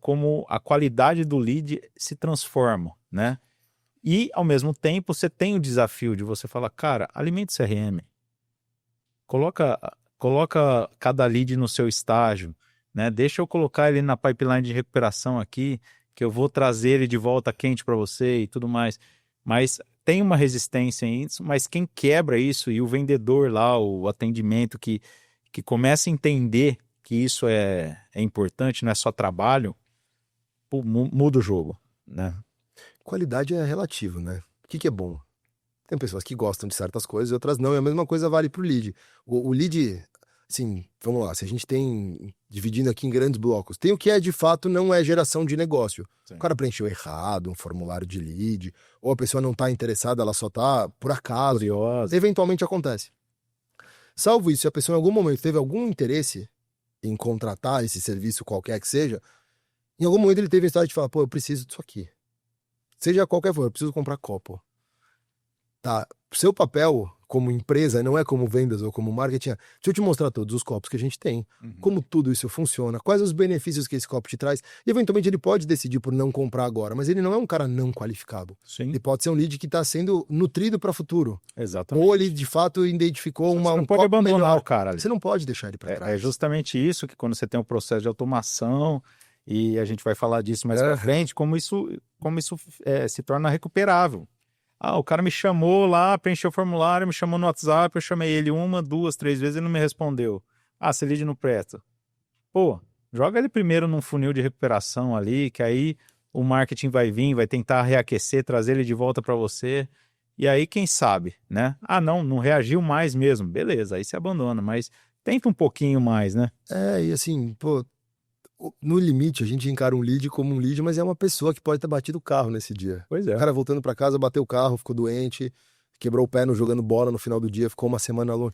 a qualidade do lead se transforma, né? E, ao mesmo tempo, você tem o desafio de você falar, cara, alimente CRM. Coloca cada lead no seu estágio, né? Deixa eu colocar ele na pipeline de recuperação aqui, que eu vou trazer ele de volta quente para você e tudo mais. Mas tem uma resistência em isso, mas quem quebra isso, e o vendedor lá, o atendimento que começa a entender que isso é importante, não é só trabalho, pô, muda o jogo, né? Qualidade é relativo, né? O que é bom? Tem pessoas que gostam de certas coisas e outras não, e a mesma coisa vale pro lead. O lead, assim, vamos lá, se a gente tem, dividindo aqui em grandes blocos, tem o que de fato não é geração de negócio. Sim. O cara preencheu errado um formulário de lead, ou a pessoa não tá interessada, ela só tá por acaso. Curiosa. Eventualmente acontece. Salvo isso, se a pessoa em algum momento teve algum interesse em contratar esse serviço qualquer que seja, em algum momento ele teve a história de falar, pô, eu preciso disso aqui. Seja qualquer for, eu preciso comprar copo. Tá, seu papel como empresa não é como vendas ou como marketing. Deixa eu te mostrar todos os copos que a gente tem, como tudo isso funciona, quais os benefícios que esse copo te traz, e eventualmente ele pode decidir por não comprar agora, mas ele não é um cara não qualificado. Sim. Ele pode ser um lead que está sendo nutrido para o futuro. Exatamente. Ou ele de fato identificou você não um pode copo abandonar melhor. o cara ali. Você não pode deixar ele para trás. É justamente isso, que quando você tem um processo de automação, e a gente vai falar disso mais pra frente, como isso se torna recuperável. Ah, o cara me chamou lá, preencheu o formulário, me chamou no WhatsApp, eu chamei ele 1, 2, 3 vezes, ele não me respondeu. Ah, esse lead não presta. Pô, joga ele primeiro num funil de recuperação ali, que aí o marketing vai vir, vai tentar reaquecer, trazer ele de volta para você. E aí, quem sabe, né? Ah, não reagiu mais mesmo. Beleza, aí você abandona, mas tenta um pouquinho mais, né? E assim, pô, no limite, a gente encara um lead como um lead, mas é uma pessoa que pode ter batido o carro nesse dia. Pois é. O cara voltando para casa, bateu o carro, ficou doente, quebrou o pé jogando bola no final do dia, ficou uma semana longe.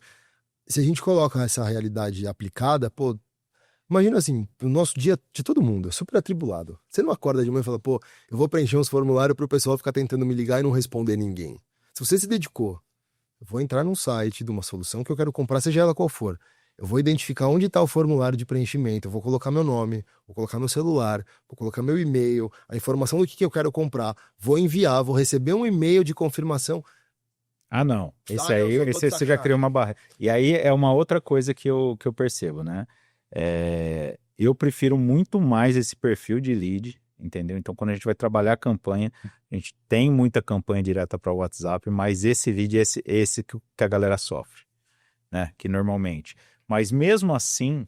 Se a gente coloca essa realidade aplicada, pô, Imagina assim, o nosso dia de todo mundo é super atribulado. Você não acorda de manhã e fala, pô, eu vou preencher uns formulários pro pessoal ficar tentando me ligar e não responder ninguém. Se você se dedicou, eu vou entrar num site de uma solução que eu quero comprar, seja ela qual for. Eu vou identificar onde está o formulário de preenchimento, eu vou colocar meu nome, vou colocar meu celular, vou colocar meu e-mail, a informação do que eu quero comprar, vou enviar, vou receber um e-mail de confirmação. Ah, não. Esse aí, eu tô de você já sacanagem. criou uma barreira. E aí é uma outra coisa que eu percebo, né? Eu prefiro muito mais esse perfil de lead, entendeu? Então, quando a gente vai trabalhar a campanha, a gente tem muita campanha direta para o WhatsApp, mas esse lead é esse que a galera sofre, né? Que normalmente. Mas mesmo assim,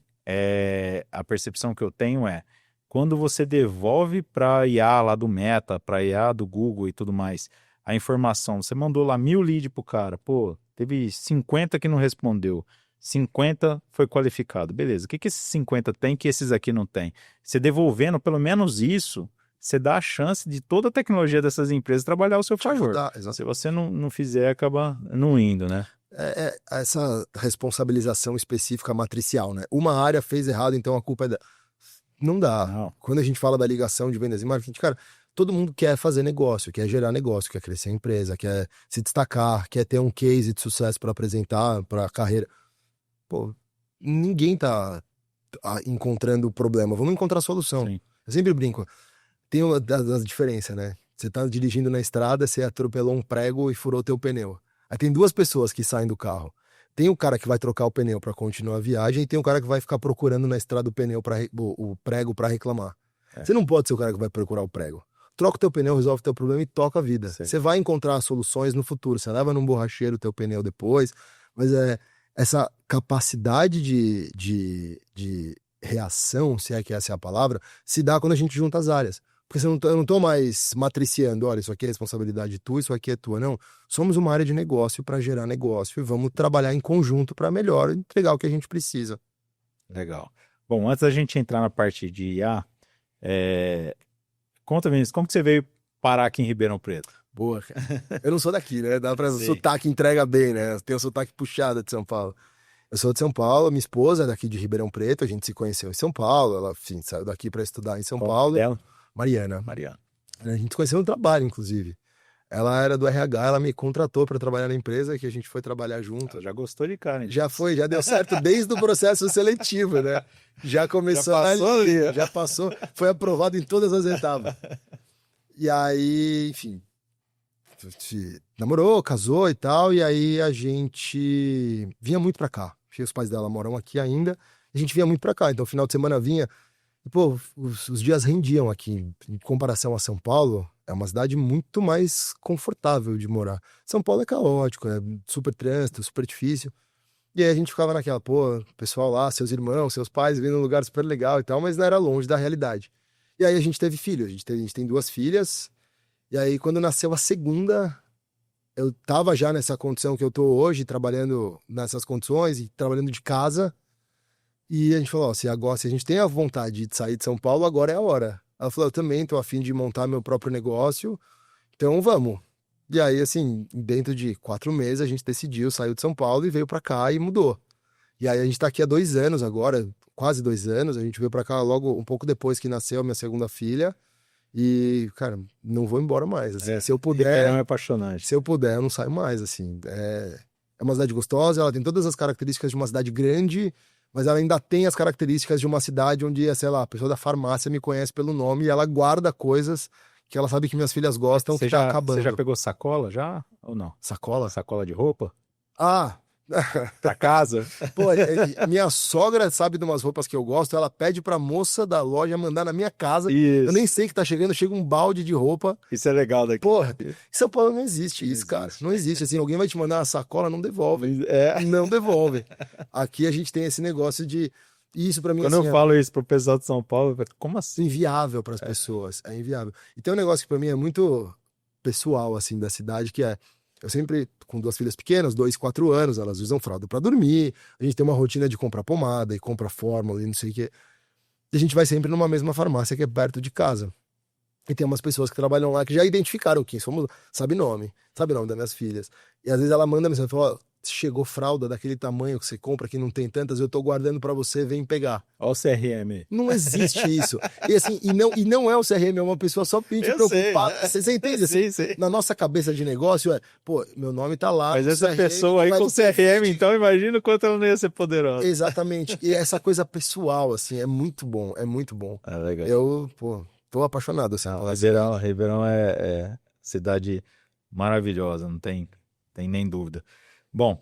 a percepção que eu tenho é quando você devolve para a IA lá do Meta, para a IA do Google e tudo mais, a informação, você mandou lá 1000 leads pro cara, pô, teve 50 que não respondeu, 50 foi qualificado, beleza, o que esses 50 tem que esses aqui não tem? Você devolvendo pelo menos isso, você dá a chance de toda a tecnologia dessas empresas trabalhar ao seu favor. Se você não fizer, acaba não indo, né? Essa responsabilização específica matricial, né? Uma área fez errado, então a culpa é da... Não dá. Não. Quando a gente fala da ligação de vendas e marketing, cara, todo mundo quer fazer negócio, quer gerar negócio, quer crescer a empresa, quer se destacar, quer ter um case de sucesso para apresentar para a carreira. Pô, ninguém tá encontrando o problema. Vamos encontrar a solução. Sim. Eu sempre brinco. Tem uma das diferenças, né? Você tá dirigindo na estrada, você atropelou um prego e furou teu pneu. Aí tem duas pessoas que saem do carro. Tem o cara que vai trocar o pneu para continuar a viagem e tem o cara que vai ficar procurando na estrada o pneu o prego para reclamar. Você não pode ser o cara que vai procurar o prego. Troca o teu pneu, resolve o teu problema e toca a vida. Sim. Você vai encontrar soluções no futuro. Você leva num borracheiro o teu pneu depois. Mas essa capacidade de reação, se é que essa é a palavra, se dá quando a gente junta as áreas. Porque eu não tô mais matriciando, olha, isso aqui é responsabilidade tua, isso aqui é tua. Não, somos uma área de negócio para gerar negócio e vamos trabalhar em conjunto para melhor entregar o que a gente precisa. Legal. Bom, antes da gente entrar na parte de IA, conta, Vinícius, como que você veio parar aqui em Ribeirão Preto? Boa. Eu não sou daqui, né? Dá pra... O sotaque entrega bem, né? Tem o sotaque puxado de São Paulo. Eu sou de São Paulo, minha esposa é daqui de Ribeirão Preto, a gente se conheceu em São Paulo, ela, enfim, saiu daqui para estudar em São Paulo. Dela? Mariana. Mariana. A gente se conheceu no trabalho, inclusive. Ela era do RH, ela me contratou para trabalhar na empresa, que a gente foi trabalhar junto. Ela já gostou de cara, hein? Já foi, já deu certo desde o processo seletivo, né? Já começou já passou ali. Já passou, foi aprovado em todas as etapas. E aí, enfim, namorou, casou e tal, e aí a gente vinha muito pra cá. Os pais dela moram aqui ainda, a gente vinha muito pra cá. Então, final de semana vinha, e, pô, os dias rendiam aqui. Em comparação a São Paulo, é uma cidade muito mais confortável de morar. São Paulo é caótico, é super trânsito, super difícil. E aí a gente ficava naquela, pô, pessoal lá, seus irmãos, seus pais, vivendo num lugar super legal e tal, mas não era longe da realidade. E aí a gente teve filho, a gente tem 2 filhas, e aí quando nasceu a segunda, eu tava já nessa condição que eu tô hoje, trabalhando nessas condições e trabalhando de casa, e a gente falou, ó, se a gente tem a vontade de sair de São Paulo, agora é a hora. Ela falou, eu também tô a fim de montar meu próprio negócio, então vamos. E aí, assim, dentro de 4 meses, a gente decidiu, saiu de São Paulo e veio pra cá e mudou. E aí a gente tá aqui há 2 anos agora, quase 2 anos, a gente veio pra cá logo um pouco depois que nasceu a minha segunda filha. E, cara, não vou embora mais. Assim. Se eu puder. É apaixonante. Se eu puder, eu não saio mais. Assim. É uma cidade gostosa, ela tem todas as características de uma cidade grande, mas ela ainda tem as características de uma cidade onde, sei lá, a pessoa da farmácia me conhece pelo nome e ela guarda coisas que ela sabe que minhas filhas gostam, que tá acabando. Você já pegou sacola já ou não? Sacola? Sacola de roupa? Ah! Pra casa? Pô, minha sogra sabe de umas roupas que eu gosto, ela pede pra moça da loja mandar na minha casa. Isso. Eu nem sei que tá chegando, chega um balde de roupa. Isso é legal daqui. Porra, em São Paulo não existe isso, cara. Não existe. Assim, alguém vai te mandar uma sacola, não devolve. Não devolve. Aqui a gente tem esse negócio de... Isso pra mim, quando assim, eu falo isso pro pessoal de São Paulo, como assim? Inviável pras pessoas. É inviável. E tem um negócio que pra mim é muito pessoal, assim, da cidade, que é... Eu sempre, com 2 filhas pequenas, 2 e 4 anos, elas usam fralda pra dormir. A gente tem uma rotina de comprar pomada e comprar fórmula e não sei o quê. E a gente vai sempre numa mesma farmácia que é perto de casa. E tem umas pessoas que trabalham lá que já identificaram quem somos, sabe nome das minhas filhas. E às vezes ela manda mensagem e fala, ó, chegou fralda daquele tamanho que você compra, que não tem tantas, eu tô guardando para você, vem pegar. Olha o CRM. Não existe isso. E assim, e não é o CRM, é uma pessoa só preocupada. Você entende? Assim, Sim. na nossa cabeça de negócio pô, meu nome tá lá. Mas essa pessoa aí com CRM, então imagina o quanto ela não ia ser poderosa. Exatamente. E essa coisa pessoal, assim, é muito bom, é muito bom. Legal. Eu, pô, tô apaixonado, assim. Ribeirão é cidade maravilhosa, não tem nem dúvida. Bom,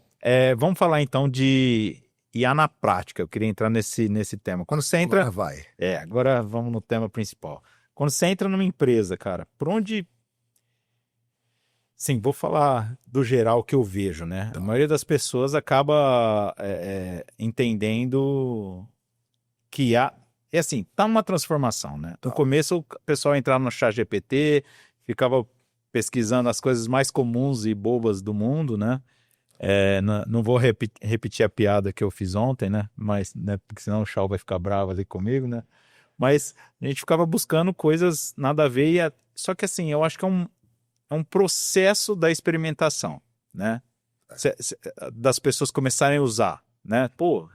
vamos falar então de IA na prática. Eu queria entrar nesse tema. Quando você entra... Agora vai. Agora vamos no tema principal. Quando você entra numa empresa, cara, por onde... Sim, vou falar do geral que eu vejo, né? A maioria das pessoas acaba entendendo que IA... É assim, tá numa transformação, né? No começo o pessoal entrava no ChatGPT, ficava pesquisando as coisas mais comuns e bobas do mundo, né? Não vou repetir a piada que eu fiz ontem, né? Mas, né, porque senão o Chau vai ficar bravo ali comigo, né? Mas a gente ficava buscando coisas nada a ver. Só que assim, eu acho que é um processo da experimentação, né? Das pessoas começarem a usar, né? Pô,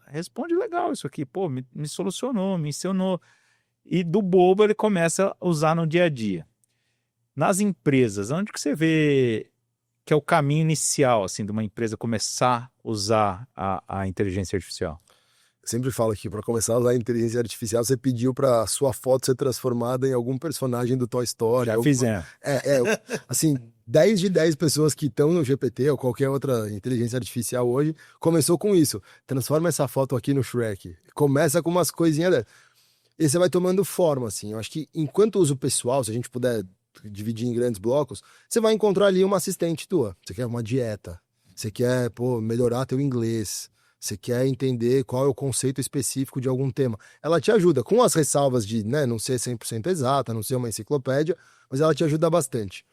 responde legal isso aqui. Pô, me solucionou, me ensinou. E do bobo ele começa a usar no dia a dia. Nas empresas, onde que você vê que é o caminho inicial, assim, de uma empresa começar a usar a inteligência artificial? Eu sempre falo que para começar a usar a inteligência artificial, você pediu para sua foto ser transformada em algum personagem do Toy Story. Já fizemos. Assim, 10 de 10 pessoas que estão no GPT ou qualquer outra inteligência artificial hoje, começou com isso. Transforma essa foto aqui no Shrek. Começa com umas coisinhas... E você vai tomando forma, assim. Eu acho que enquanto uso pessoal, se a gente puder dividir em grandes blocos, você vai encontrar ali uma assistente tua. Você quer uma dieta, você quer, melhorar teu inglês, você quer entender qual é o conceito específico de algum tema. Ela te ajuda, com as ressalvas de, né, não ser 100% exata, não ser uma enciclopédia, mas ela te ajuda bastante.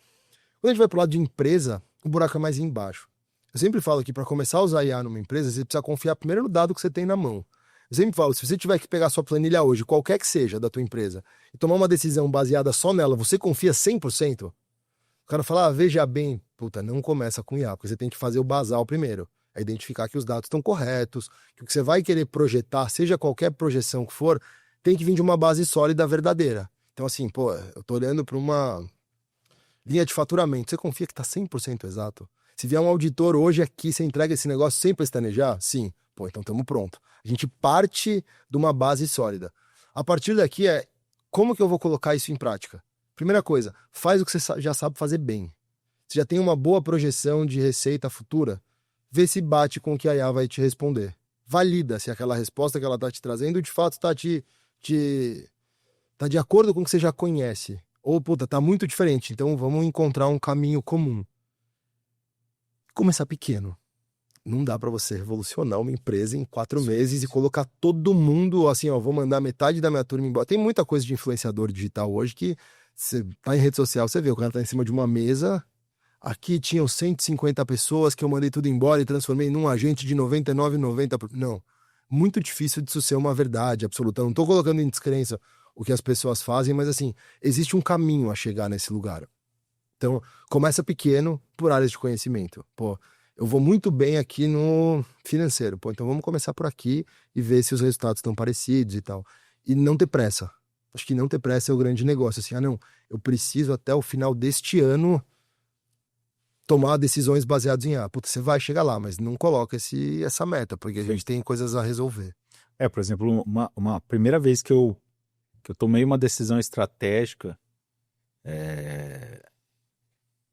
Quando a gente vai pro lado de empresa, o buraco é mais embaixo. Eu sempre falo que para começar a usar IA numa empresa, você precisa confiar primeiro no dado que você tem na mão. Eu sempre falo, se você tiver que pegar sua planilha hoje, qualquer que seja da tua empresa, e tomar uma decisão baseada só nela, você confia 100%? O cara fala, veja bem, não começa com IA, porque você tem que fazer o basal primeiro. É identificar que os dados estão corretos, que o que você vai querer projetar, seja qualquer projeção que for, tem que vir de uma base sólida verdadeira. Então assim, eu tô olhando para uma linha de faturamento, você confia que está 100% exato? Se vier um auditor hoje aqui, você entrega esse negócio sem pestanejar? Sim. Então estamos pronto. A gente parte de uma base sólida. A partir daqui como que eu vou colocar isso em prática? Primeira coisa, faz o que você já sabe fazer bem. Você já tem uma boa projeção de receita futura, vê se bate com o que a IA vai te responder. Valida se aquela resposta que ela está te trazendo de fato está tá de acordo com o que você já conhece. Ou, tá muito diferente, então vamos encontrar um caminho comum. Começar pequeno. Não dá para você revolucionar uma empresa em 4 meses e colocar todo mundo assim, vou mandar metade da minha turma embora. Tem muita coisa de influenciador digital hoje que você tá em rede social, você vê, o cara tá em cima de uma mesa, aqui tinham 150 pessoas que eu mandei tudo embora e transformei num agente de 99,90%. Não, muito difícil disso ser uma verdade absoluta. Não tô colocando em descrença o que as pessoas fazem, mas assim, existe um caminho a chegar nesse lugar. Então, começa pequeno por áreas de conhecimento. Eu vou muito bem aqui no financeiro. Então vamos começar por aqui e ver se os resultados estão parecidos e tal. E não ter pressa. Acho que não ter pressa é o grande negócio. Assim, eu preciso até o final deste ano tomar decisões baseadas em você vai chegar lá, mas não coloca essa meta, porque a gente tem coisas a resolver. Por exemplo, uma primeira vez que eu tomei uma decisão estratégica,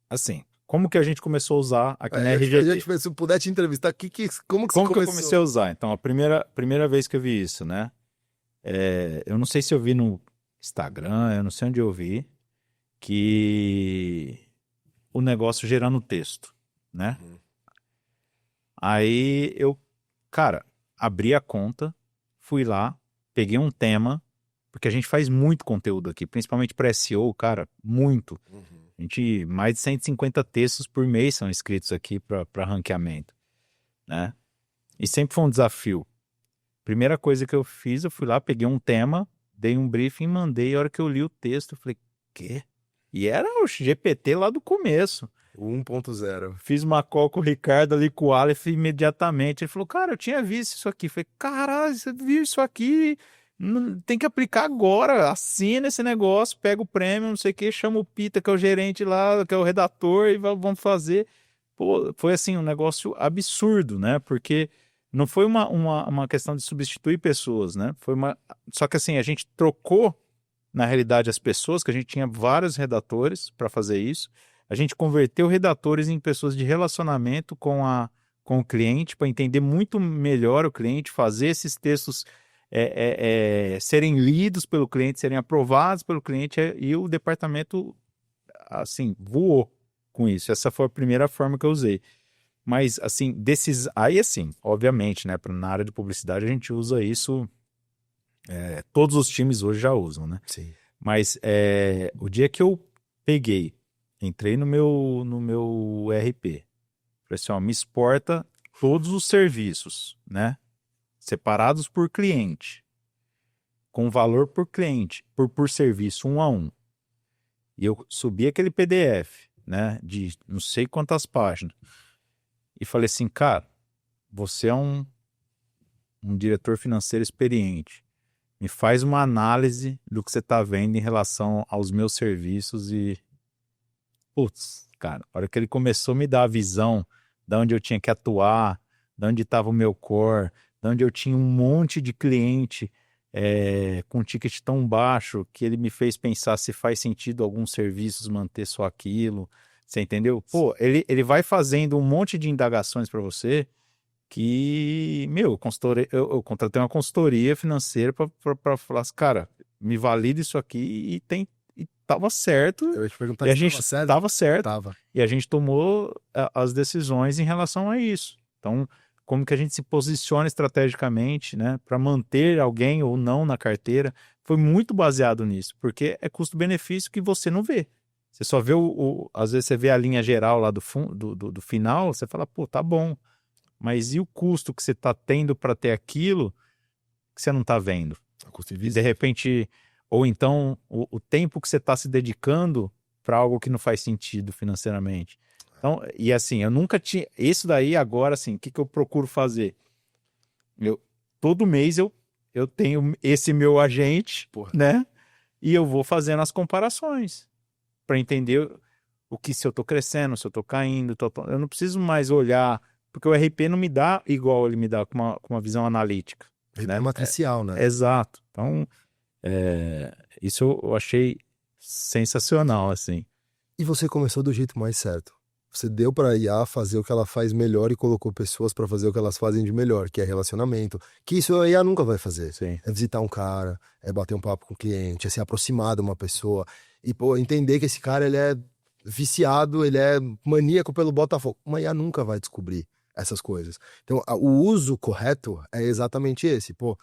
assim... Como que a gente começou a usar aqui na RGT? Se eu puder te entrevistar, como que eu comecei a usar? Então, a primeira vez que eu vi isso, né? Eu não sei se eu vi no Instagram, eu não sei onde eu vi, que o negócio gerando texto, né? Aí eu, abri a conta, fui lá, peguei um tema, porque a gente faz muito conteúdo aqui, principalmente para SEO, muito. A gente, mais de 150 textos por mês são escritos aqui para ranqueamento, né? E sempre foi um desafio. Primeira coisa que eu fiz, eu fui lá, peguei um tema, dei um briefing, mandei. A hora que eu li o texto, eu falei, quê? E era o GPT lá do começo. 1.0. Fiz uma call com o Ricardo ali, com o Aleph, imediatamente. Ele falou, cara, eu tinha visto isso aqui. Eu falei, caralho, você viu isso aqui? Tem que aplicar agora. Assina esse negócio, pega o prêmio, não sei o que, chama o Pita, que é o gerente lá, que é o redator, e vamos fazer. Pô, foi assim, um negócio absurdo, né? Porque não foi uma questão de substituir pessoas, né? Só que assim, a gente trocou, na realidade, as pessoas, que a gente tinha vários redatores para fazer isso. A gente converteu redatores em pessoas de relacionamento com o cliente, para entender muito melhor o cliente, fazer esses textos serem lidos pelo cliente, serem aprovados pelo cliente, e o departamento, assim, voou com isso. Essa foi a primeira forma que eu usei. Mas, assim, aí, assim, obviamente, né, na área de publicidade a gente usa isso, todos os times hoje já usam, né? Sim. Mas o dia que eu entrei no meu ERP, falei assim, ó, me exporta todos os serviços, né? Separados por cliente, com valor por cliente, por serviço, 1 a 1. E eu subi aquele PDF, né, de não sei quantas páginas, e falei assim, cara, você é um diretor financeiro experiente, me faz uma análise do que você está vendo em relação aos meus serviços e... Putz, cara, a hora que ele começou a me dar a visão de onde eu tinha que atuar, de onde estava o meu core, de onde eu tinha um monte de cliente com ticket tão baixo, que ele me fez pensar se faz sentido alguns serviços manter só aquilo, você entendeu? Pô, ele vai fazendo um monte de indagações para você que, meu, eu contratei uma consultoria financeira para falar assim, cara, me valida isso aqui e tava certo. Eu ia te perguntar e a se gente tava certo. tava certo. Tava. E a gente tomou as decisões em relação a isso. Então, como que a gente se posiciona estrategicamente, né, para manter alguém ou não na carteira, foi muito baseado nisso, porque é custo-benefício que você não vê. Você só vê às vezes você vê a linha geral lá do final, você fala, pô, tá bom. Mas e o custo que você está tendo para ter aquilo que você não está vendo? E de repente, ou então o tempo que você está se dedicando para algo que não faz sentido financeiramente. Então, e assim, eu nunca tinha... Isso daí agora, assim, o que eu procuro fazer? Todo mês eu tenho esse meu agente, né? E eu vou fazendo as comparações para entender o que, se eu estou crescendo, se eu estou caindo. Eu não preciso mais olhar... Porque o RP não me dá igual ele me dá com uma visão analítica. É matricial, né? Exato. Então, isso eu achei sensacional, assim. E você começou do jeito mais certo. Você deu para a IA fazer o que ela faz melhor e colocou pessoas para fazer o que elas fazem de melhor, que é relacionamento. Que isso a IA nunca vai fazer. Sim. É visitar um cara, é bater um papo com o cliente, é se aproximar de uma pessoa e entender que esse cara ele é viciado, ele é maníaco pelo Botafogo. Uma IA nunca vai descobrir essas coisas. Então, o uso correto é exatamente esse. Pô,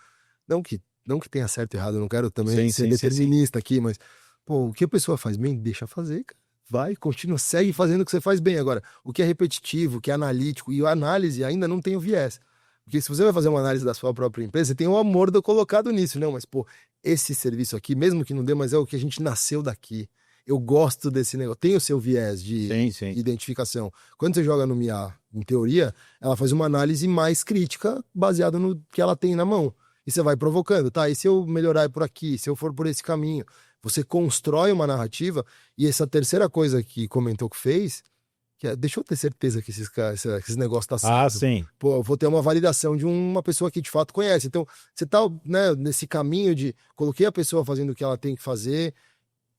não que tenha certo e errado, eu não quero também ser determinista aqui, mas, pô, o que a pessoa faz bem, deixa fazer, cara. Vai, continua, segue fazendo o que você faz bem. Agora, o que é repetitivo, o que é analítico, e a análise ainda não tem o viés. Porque se você vai fazer uma análise da sua própria empresa, você tem o amor colocado nisso. Não, mas, pô, esse serviço aqui, mesmo que não dê, mas é o que a gente nasceu daqui. Eu gosto desse negócio. Tem o seu viés de identificação. Quando você joga no MIA, em teoria, ela faz uma análise mais crítica baseada no que ela tem na mão. E você vai provocando, tá? E se eu melhorar por aqui? Se eu for por esse caminho? Você constrói uma narrativa. E essa terceira coisa que comentou que fez, que é, deixa eu ter certeza que esse negócio tá certo. Ah, sim. Pô, eu vou ter uma validação de uma pessoa que de fato conhece. Então, você tá, né, nesse caminho de... Coloquei a pessoa fazendo o que ela tem que fazer...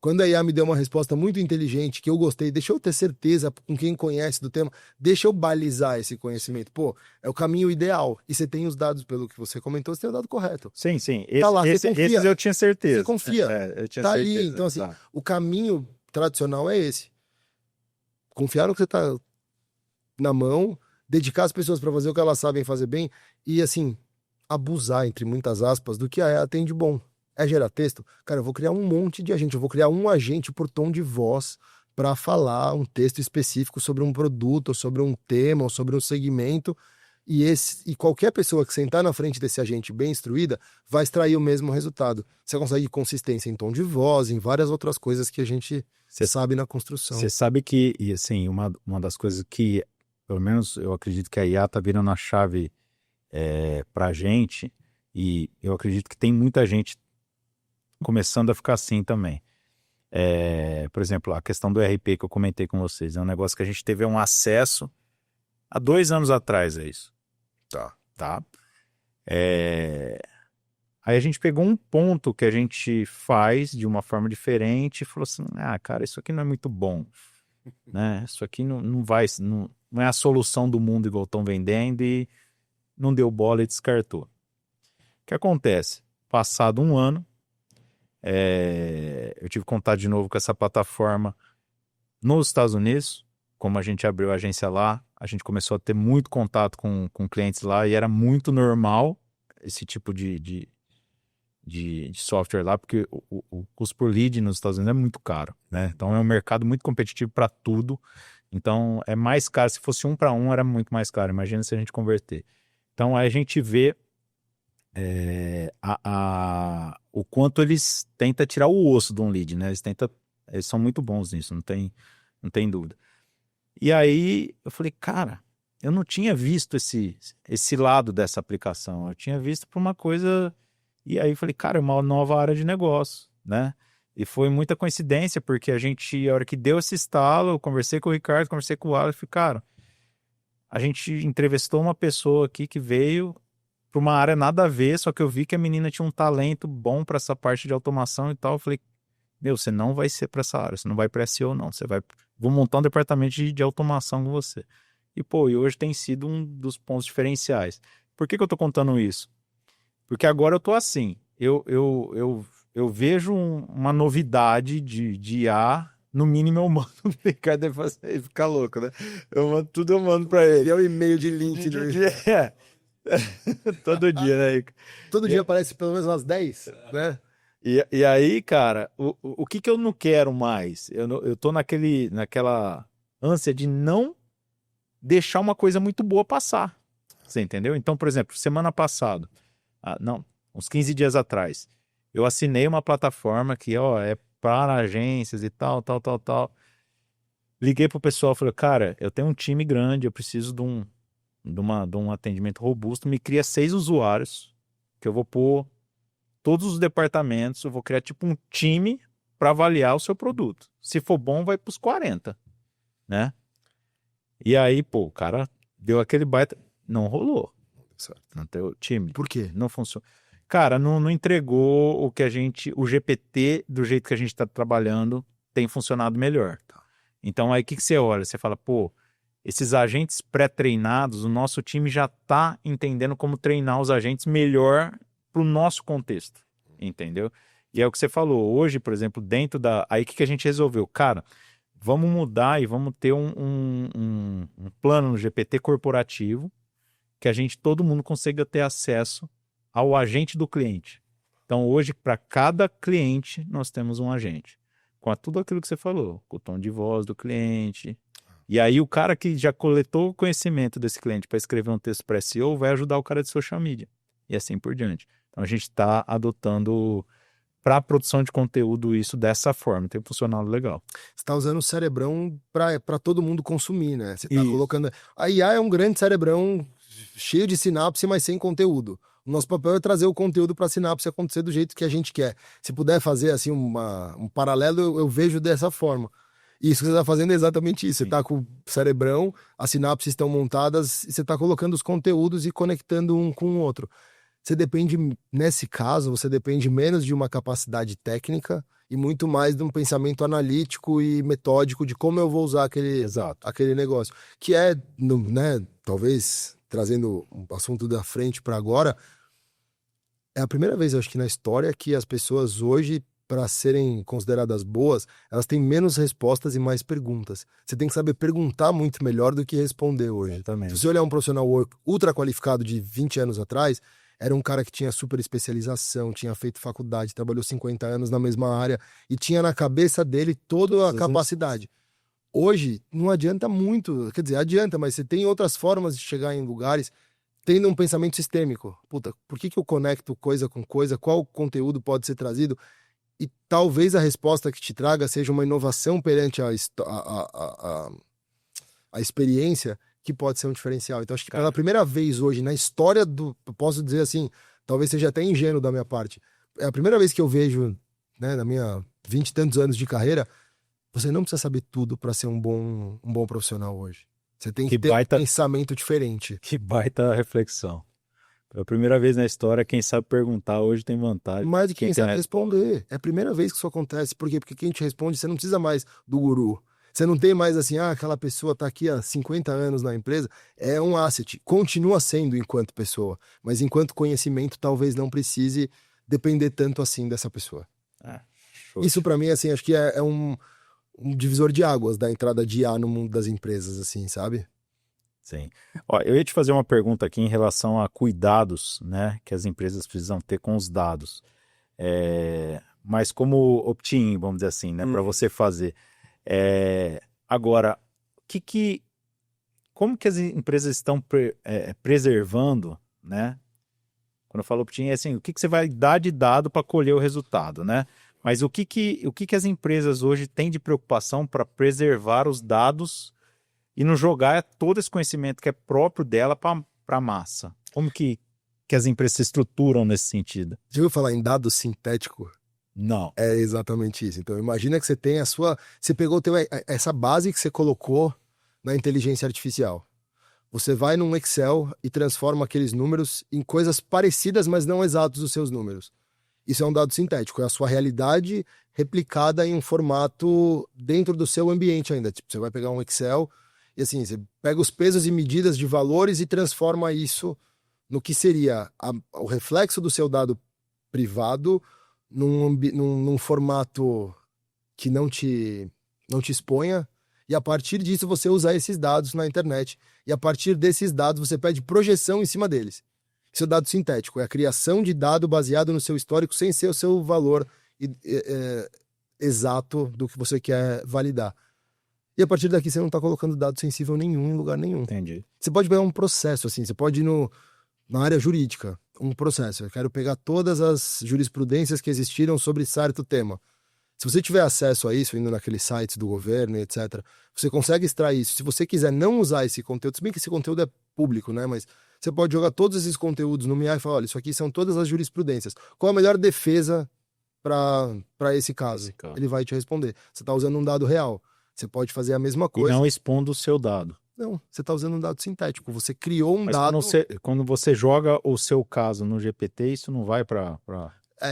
Quando a IA me deu uma resposta muito inteligente, que eu gostei, deixa eu ter certeza com quem conhece do tema, deixa eu balizar esse conhecimento. Pô, é o caminho ideal. E você tem os dados, pelo que você comentou, você tem o dado correto. Sim, sim. Tá lá, você confia. Esses eu tinha certeza. Você confia. Eu tinha tá certeza. ali. Então, assim, o caminho tradicional é esse. Confiar no que você tá na mão, dedicar as pessoas para fazer o que elas sabem fazer bem e, assim, abusar, entre muitas aspas, do que a IA tem de bom. É gerar texto? Cara, eu vou criar um monte de agente. Eu vou criar um agente por tom de voz para falar um texto específico sobre um produto, ou sobre um tema, ou sobre um segmento. E qualquer pessoa que sentar na frente desse agente bem instruída vai extrair o mesmo resultado. Você consegue consistência em tom de voz, em várias outras coisas que a gente sabe na construção. Você sabe que, e assim, uma das coisas que, pelo menos eu acredito que a IA tá virando a chave pra gente, e eu acredito que tem muita gente começando a ficar assim também. Por exemplo, a questão do ERP que eu comentei com vocês, é um negócio que a gente teve um acesso há 2 anos atrás, é isso. Tá? Aí a gente pegou um ponto que a gente faz de uma forma diferente e falou assim, cara, isso aqui não é muito bom, né? Isso aqui não é a solução do mundo igual estão vendendo, e não deu bola e descartou. O que acontece? Passado 1 ano, eu tive contato de novo com essa plataforma nos Estados Unidos. Como a gente abriu a agência lá, a gente começou a ter muito contato com clientes lá, e era muito normal esse tipo de software lá, porque o custo por lead nos Estados Unidos é muito caro, né? Então é um mercado muito competitivo para tudo. Então é mais caro. Se fosse 1 para 1, era muito mais caro. Imagina se a gente converter. Então aí a gente vê o quanto eles tentam tirar o osso de um lead, né? Eles são muito bons nisso, não tem dúvida. E aí eu falei, cara, eu não tinha visto esse lado dessa aplicação. Eu tinha visto para uma coisa. E aí eu falei, cara, é uma nova área de negócio, né? E foi muita coincidência, porque a hora que deu esse estalo, eu conversei com o Ricardo, conversei com o Alex, falei, cara, a gente entrevistou uma pessoa aqui que veio para uma área nada a ver, só que eu vi que a menina tinha um talento bom para essa parte de automação e tal. Eu falei, você não vai ser para essa área, você não vai para SEO, não. Vou montar um departamento de automação com você. E hoje tem sido um dos pontos diferenciais. Por que eu tô contando isso? Porque agora eu tô assim, eu vejo uma novidade de IA, no mínimo eu mando o Ricardo, ele fica louco, né? Eu mando pra ele. É o e-mail de link. Todo dia, né? Todo dia aparece pelo menos umas 10, né? E aí, cara, o que eu não quero mais? Eu tô naquela ânsia de não deixar uma coisa muito boa passar. Você entendeu? Então, por exemplo, semana passada, uns 15 dias atrás, eu assinei uma plataforma que é para agências e tal. Liguei pro pessoal e falei, cara, eu tenho um time grande, eu preciso de um atendimento robusto, me cria 6 usuários, que eu vou pôr todos os departamentos, eu vou criar tipo um time para avaliar o seu produto. Se for bom, vai pros 40, né? E aí, o cara deu aquele baita, não rolou. Certo. Não tem o time. Por quê? Não funciona. Cara, não entregou o GPT do jeito que a gente está trabalhando tem funcionado melhor. Então aí o que você olha? Você fala, esses agentes pré-treinados, o nosso time já está entendendo como treinar os agentes melhor para o nosso contexto, entendeu? E é o que você falou, hoje, por exemplo, dentro da... Aí o que a gente resolveu? Cara, vamos mudar e vamos ter um plano no GPT corporativo que todo mundo consiga ter acesso ao agente do cliente. Então, hoje, para cada cliente, nós temos um agente. Com tudo aquilo que você falou, com o tom de voz do cliente. E aí, o cara que já coletou o conhecimento desse cliente para escrever um texto para SEO vai ajudar o cara de social media. E assim por diante. Então, a gente está adotando para a produção de conteúdo isso dessa forma. Tem funcionado legal. Você está usando o cerebrão para todo mundo consumir, né? Você está colocando... A IA é um grande cerebrão cheio de sinapse, mas sem conteúdo. O nosso papel é trazer o conteúdo para a sinapse acontecer do jeito que a gente quer. Se puder fazer assim um paralelo, eu vejo dessa forma. Isso que você está fazendo é exatamente isso. Você está com o cerebrão, as sinapses estão montadas, e você está colocando os conteúdos e conectando um com o outro. Nesse caso, você depende menos de uma capacidade técnica e muito mais de um pensamento analítico e metódico de como eu vou usar aquele negócio. Que é, né, talvez, trazendo um assunto da frente para agora, é a primeira vez, eu acho que na história, que as pessoas hoje, para serem consideradas boas, elas têm menos respostas e mais perguntas. Você tem que saber perguntar muito melhor do que responder hoje. Também. Se você olhar um profissional ultra qualificado de 20 anos atrás, era um cara que tinha super especialização, tinha feito faculdade, trabalhou 50 anos na mesma área e tinha na cabeça dele toda a capacidade. Hoje, não adianta muito, quer dizer, adianta, mas você tem outras formas de chegar em lugares. tendo um pensamento sistêmico. Puta, por que eu conecto coisa com coisa? Qual conteúdo pode ser trazido? E talvez a resposta que te traga seja uma inovação perante a experiência que pode ser um diferencial. Então, acho que pela primeira vez hoje na história eu posso dizer assim, talvez seja até ingênuo da minha parte, é a primeira vez que eu vejo, né, na minha 20 e tantos anos de carreira, você não precisa saber tudo para ser um bom profissional hoje. Você tem que ter um pensamento diferente. Que baita reflexão. Pela primeira vez na história, quem sabe perguntar hoje tem vantagem. Mais do que quem sabe responder. É a primeira vez que isso acontece. Por quê? Porque quem te responde, você não precisa mais do guru. Você não tem mais assim, aquela pessoa está aqui há 50 anos na empresa. É um asset. Continua sendo enquanto pessoa. Mas enquanto conhecimento, talvez não precise depender tanto assim dessa pessoa. Isso para mim, assim, acho que é um divisor de águas da entrada de IA no mundo das empresas, assim, sabe? Sim. Ó, eu ia te fazer uma pergunta aqui em relação a cuidados, né, que as empresas precisam ter com os dados. Mas como opt-in, vamos dizer assim, né, para você fazer. Agora, como que as empresas estão preservando, né? Quando eu falo opt-in, é assim, o que você vai dar de dado para colher o resultado, né? Mas o que as empresas hoje têm de preocupação para preservar os dados e não jogar todo esse conhecimento que é próprio dela para a massa? Como que as empresas se estruturam nesse sentido? Já ouviu falar em dado sintético? Não. É exatamente isso. Então, imagina que você tem você pegou essa base que você colocou na inteligência artificial. Você vai num Excel e transforma aqueles números em coisas parecidas, mas não exatos os seus números. Isso é um dado sintético, é a sua realidade replicada em um formato dentro do seu ambiente ainda. Tipo, você vai pegar um Excel e assim, você pega os pesos e medidas de valores e transforma isso no que seria o reflexo do seu dado privado num formato que não te exponha, e a partir disso você usa esses dados na internet, e a partir desses dados você pede projeção em cima deles. Isso é dado sintético, é a criação de dado baseado no seu histórico sem ser o seu valor exato do que você quer validar. E a partir daqui você não está colocando dado sensível nenhum em lugar nenhum. Entendi. Você pode pegar um processo, assim, você pode ir na área jurídica, um processo. Eu quero pegar todas as jurisprudências que existiram sobre certo tema. Se você tiver acesso a isso, indo naqueles sites do governo, etc., você consegue extrair isso. Se você quiser não usar esse conteúdo, se bem que esse conteúdo é público, né? Mas você pode jogar todos esses conteúdos no MIA e falar, olha, isso aqui são todas as jurisprudências. Qual a melhor defesa para esse caso? Ele vai te responder. Você está usando um dado real. Você pode fazer a mesma coisa. E não expondo o seu dado. Não, você está usando um dado sintético. Você criou um Mas dado... quando você joga o seu caso no GPT, isso não vai para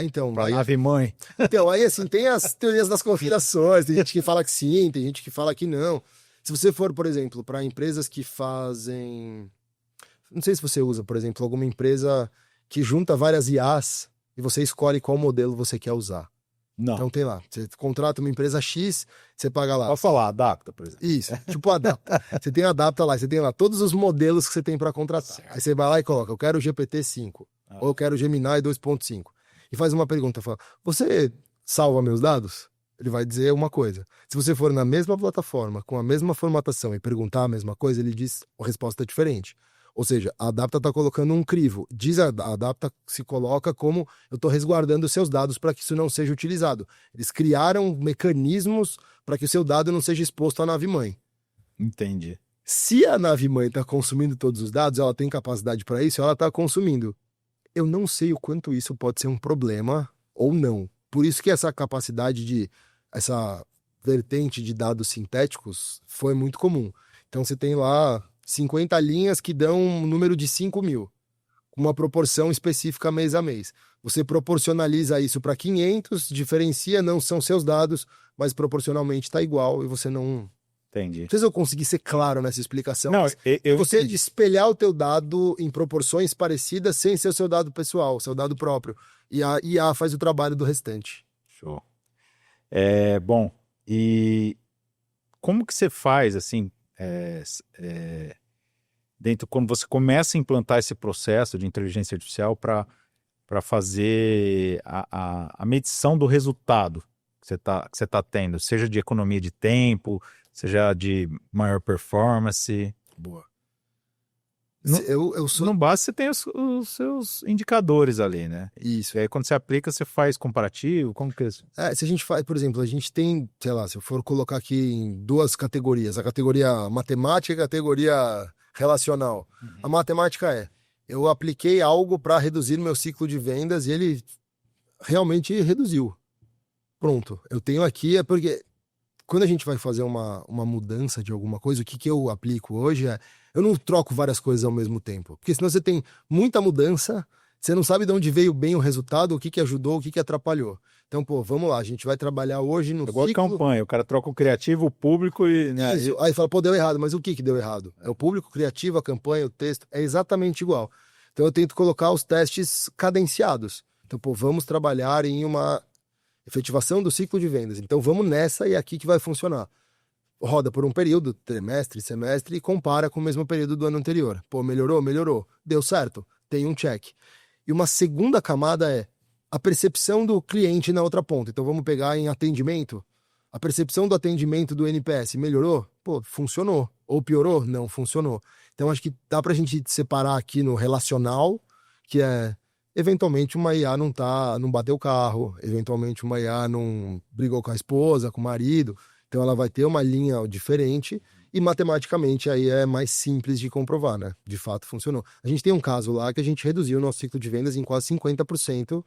então... Pra nave-mãe. Então, aí assim, tem as teorias das conspirações. Tem gente que fala que sim, tem gente que fala que não. Se você for, por exemplo, para empresas que fazem... Não sei se você usa, por exemplo, alguma empresa que junta várias IAs e você escolhe qual modelo você quer usar. Não. Então tem lá, você contrata uma empresa X, você paga lá. Pode falar, Adapta, por exemplo. Isso, tipo Adapta. Você tem Adapta lá, você tem lá todos os modelos que você tem para contratar. Certo. Aí você vai lá e coloca, eu quero o GPT-5, ou eu quero o Gemini 2.5. E faz uma pergunta, fala, você salva meus dados? Ele vai dizer uma coisa. Se você for na mesma plataforma, com a mesma formatação e perguntar a mesma coisa, ele diz a resposta diferente. Ou seja, a Adapta está colocando um crivo. Diz a Adapta se coloca como eu estou resguardando os seus dados para que isso não seja utilizado. Eles criaram mecanismos para que o seu dado não seja exposto à nave-mãe. Entendi. Se a nave-mãe está consumindo todos os dados, ela tem capacidade para isso, ela está consumindo. Eu não sei o quanto isso pode ser um problema ou não. Por isso que essa capacidade essa vertente de dados sintéticos foi muito comum. Então você tem lá 50 linhas que dão um número de 5.000, com uma proporção específica mês a mês. Você proporcionaliza isso para 500, diferencia, não são seus dados, mas proporcionalmente está igual e você não... Entendi. Não sei se eu consegui ser claro nessa explicação. Não, você espelhar o teu dado em proporções parecidas sem ser o seu dado pessoal, seu dado próprio. E a IA faz o trabalho do restante. Show. Bom, e como que você faz, assim... dentro, quando você começa a implantar esse processo de inteligência artificial para fazer a medição do resultado que você tá tendo, seja de economia de tempo, seja de maior performance. Boa. No base, você tem os seus indicadores ali, né? Isso. E aí, quando você aplica, você faz comparativo? Como que é isso? Se a gente faz, por exemplo, a gente tem, sei lá, se eu for colocar aqui em duas categorias, a categoria matemática e a categoria relacional. A matemática eu apliquei algo para reduzir meu ciclo de vendas e ele realmente reduziu. Pronto. Eu tenho aqui, porque quando a gente vai fazer uma mudança de alguma coisa, o que eu aplico hoje eu não troco várias coisas ao mesmo tempo. Porque senão você tem muita mudança, você não sabe de onde veio bem o resultado, o que ajudou, o que atrapalhou. Então, vamos lá, a gente vai trabalhar hoje no igual ciclo... campanha, o cara troca o criativo, o público e... Né? Isso. Aí fala, deu errado, mas o que deu errado? É o público, o criativo, a campanha, o texto, é exatamente igual. Então eu tento colocar os testes cadenciados. Então, vamos trabalhar em uma efetivação do ciclo de vendas. Então vamos nessa e é aqui que vai funcionar. Roda por um período, trimestre, semestre, e compara com o mesmo período do ano anterior. Melhorou? Melhorou. Deu certo? Tem um check. E uma segunda camada é a percepção do cliente na outra ponta. Então vamos pegar em atendimento. A percepção do atendimento do NPS melhorou? Funcionou. Ou piorou? Não funcionou. Então acho que dá pra gente separar aqui no relacional, que é eventualmente uma IA não bateu o carro, eventualmente uma IA não brigou com a esposa, com o marido, então ela vai ter uma linha diferente e matematicamente aí é mais simples de comprovar, né? De fato funcionou. A gente tem um caso lá que a gente reduziu o nosso ciclo de vendas em quase 50%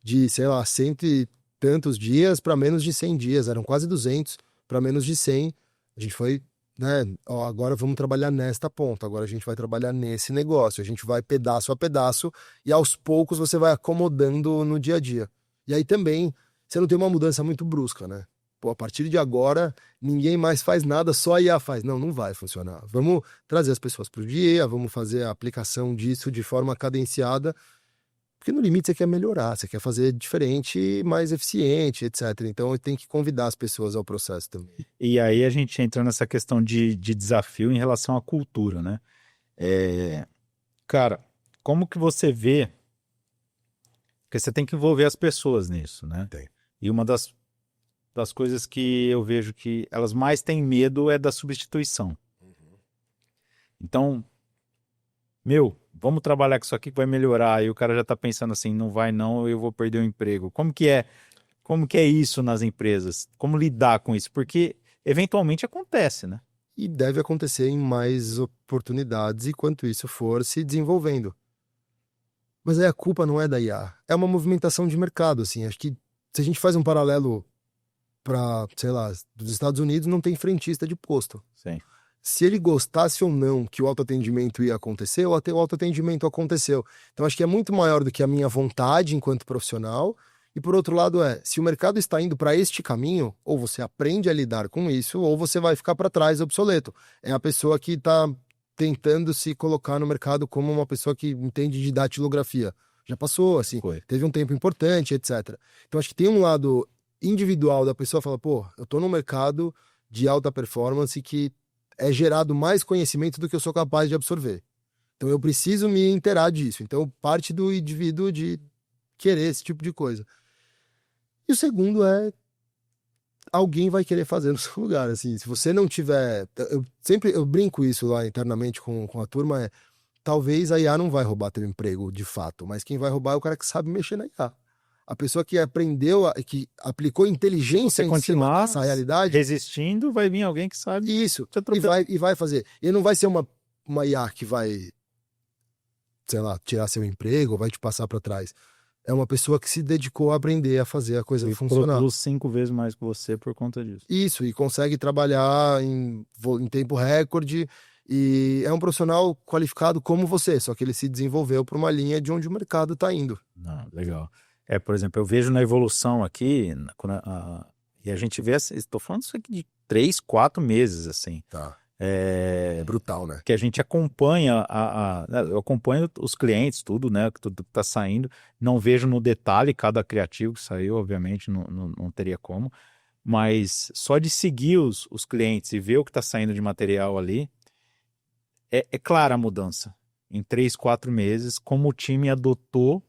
de, sei lá, cento e tantos dias para menos de 100 dias, eram quase 200 para menos de 100. A gente foi, né, agora vamos trabalhar nesta ponta, agora a gente vai trabalhar nesse negócio, a gente vai pedaço a pedaço e aos poucos você vai acomodando no dia a dia. E aí também, você não tem uma mudança muito brusca, né? A partir de agora, ninguém mais faz nada, só a IA faz. Não vai funcionar. Vamos trazer as pessoas para o dia, vamos fazer a aplicação disso de forma cadenciada, porque no limite você quer melhorar, você quer fazer diferente, mais eficiente, etc. Então tem que convidar as pessoas ao processo também. E aí a gente entra nessa questão de desafio em relação à cultura, né? Cara, como que você vê? Porque você tem que envolver as pessoas nisso, né? Tem. E uma das coisas que eu vejo que elas mais têm medo é da substituição. Então, vamos trabalhar com isso aqui que vai melhorar. E o cara já está pensando assim, não vai não, eu vou perder o emprego. Como que é isso nas empresas? Como lidar com isso? Porque eventualmente acontece, né? E deve acontecer em mais oportunidades enquanto isso for se desenvolvendo. Mas aí a culpa não é da IA. É uma movimentação de mercado, assim. Acho que se a gente faz um paralelo para, sei lá, dos Estados Unidos, não tem frentista de posto. Sim. Se ele gostasse ou não que o autoatendimento ia acontecer, ou até o autoatendimento aconteceu. Então acho que é muito maior do que a minha vontade enquanto profissional. E por outro lado se o mercado está indo para este caminho, ou você aprende a lidar com isso, ou você vai ficar para trás obsoleto. É a pessoa que está tentando se colocar no mercado como uma pessoa que entende de datilografia. Já passou, assim, teve um tempo importante, etc. Então acho que tem um lado individual da pessoa fala, eu tô num mercado de alta performance que é gerado mais conhecimento do que eu sou capaz de absorver. Então eu preciso me inteirar disso. Então parte do indivíduo de querer esse tipo de coisa. E o segundo alguém vai querer fazer no seu lugar, assim, se você não tiver, eu brinco isso lá internamente com a turma, talvez a IA não vai roubar teu emprego de fato, mas quem vai roubar é o cara que sabe mexer na IA. A pessoa que aprendeu, que aplicou inteligência em cima dessa realidade. Resistindo, vai vir alguém que sabe. Isso, e vai fazer. E não vai ser uma IA que vai, sei lá, tirar seu emprego ou vai te passar para trás. É uma pessoa que se dedicou a aprender a fazer a coisa funcionar. Produz 5 vezes mais que você por conta disso. Isso, e consegue trabalhar em tempo recorde. E é um profissional qualificado como você, só que ele se desenvolveu para uma linha de onde o mercado está indo. Legal. Por exemplo, eu vejo na evolução aqui, e a gente vê, estou falando isso aqui de 3, 4 meses, assim. Tá. É brutal, né? Que a gente acompanha, eu acompanho os clientes, tudo, né? Tudo que está saindo. Não vejo no detalhe cada criativo que saiu, obviamente, não teria como. Mas só de seguir os clientes e ver o que está saindo de material ali, é clara a mudança. Em 3, 4 meses, como o time adotou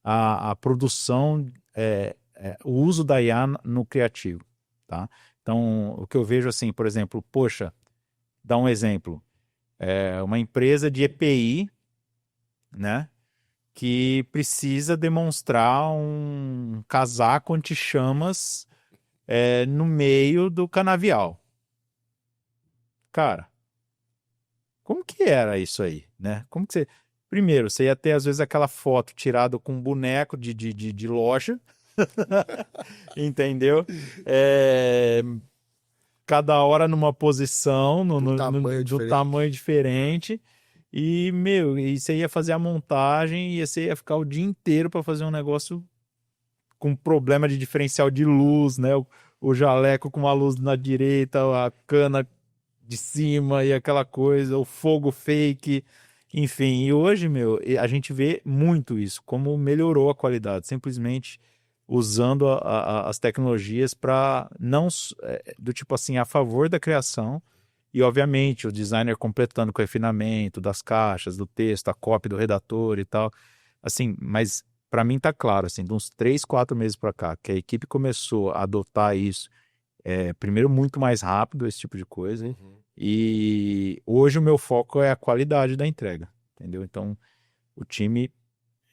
a produção, o uso da IA no criativo, tá? Então, o que eu vejo assim, por exemplo, dá um exemplo, É uma empresa de EPI, né? Que precisa demonstrar um casaco anti-chamas no meio do canavial. Cara, como que era isso aí, né? Como que você... Primeiro, você ia ter, às vezes, aquela foto tirada com um boneco de loja, entendeu? Cada hora numa posição, do tamanho diferente. E, e você ia fazer a montagem e você ia ficar o dia inteiro para fazer um negócio com problema de diferencial de luz, né? O jaleco com uma luz na direita, a cana de cima e aquela coisa, o fogo fake, enfim. E hoje, a gente vê muito isso, como melhorou a qualidade, simplesmente usando as tecnologias para não, do tipo assim, a favor da criação. E, obviamente, o designer completando com o refinamento das caixas, do texto, a cópia do redator e tal. Assim, mas para mim tá claro, assim, de uns 3, 4 meses para cá, que a equipe começou a adotar isso, primeiro muito mais rápido, esse tipo de coisa. Uhum. E hoje o meu foco é a qualidade da entrega, entendeu? Então, o time,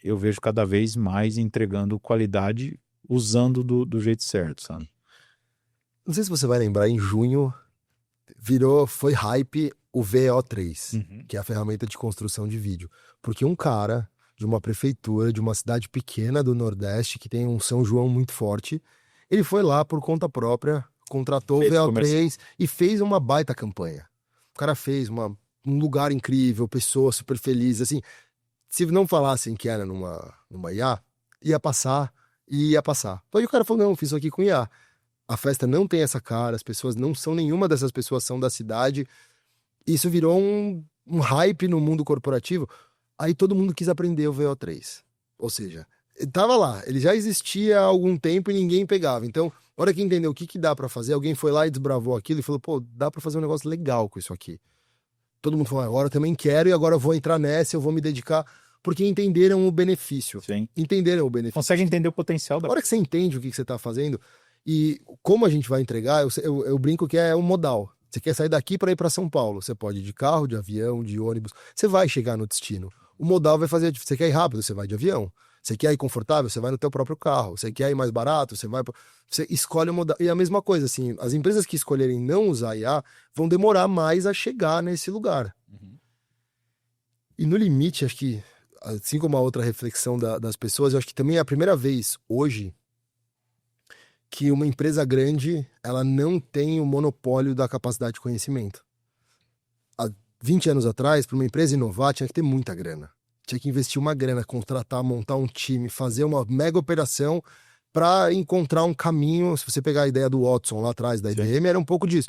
eu vejo cada vez mais entregando qualidade usando do jeito certo, sabe? Não sei se você vai lembrar, em junho foi hype o VO3, que é a ferramenta de construção de vídeo. Porque um cara de uma prefeitura, de uma cidade pequena do Nordeste, que tem um São João muito forte, ele foi lá por conta própria, contratou o VO3 e fez uma baita campanha. O cara fez um lugar incrível, pessoas super felizes, assim. Se não falassem que era numa IA, ia passar e ia passar. Então aí o cara falou, não, fiz isso aqui com IA. A festa não tem essa cara, as pessoas não são, nenhuma dessas pessoas são da cidade. Isso virou um hype no mundo corporativo. Aí todo mundo quis aprender o VO3. Ou seja, ele tava lá, ele já existia há algum tempo e ninguém pegava. Então, na hora que entendeu o que dá pra fazer, alguém foi lá e desbravou aquilo e falou, pô, dá pra fazer um negócio legal com isso aqui. Todo mundo falou, agora eu também quero e agora eu vou entrar nessa, eu vou me dedicar. Porque entenderam o benefício. Sim. Entenderam o benefício. Consegue entender o potencial da... Na hora que você entende o que você tá fazendo... E como a gente vai entregar, eu brinco que é um modal. Você quer sair daqui para ir para São Paulo, você pode ir de carro, de avião, de ônibus, você vai chegar no destino. O modal vai fazer, você quer ir rápido, você vai de avião. Você quer ir confortável, você vai no teu próprio carro. Você quer ir mais barato, você escolhe o modal. E a mesma coisa, assim, as empresas que escolherem não usar IA vão demorar mais a chegar nesse lugar. Uhum. E no limite, acho que, assim como a outra reflexão das pessoas, eu acho que também é a primeira vez hoje que uma empresa grande, ela não tem o monopólio da capacidade de conhecimento. Há 20 anos atrás, para uma empresa inovar, tinha que ter muita grana. Tinha que investir uma grana, contratar, montar um time, fazer uma mega operação para encontrar um caminho. Se você pegar a ideia do Watson lá atrás, da IBM, era um pouco disso.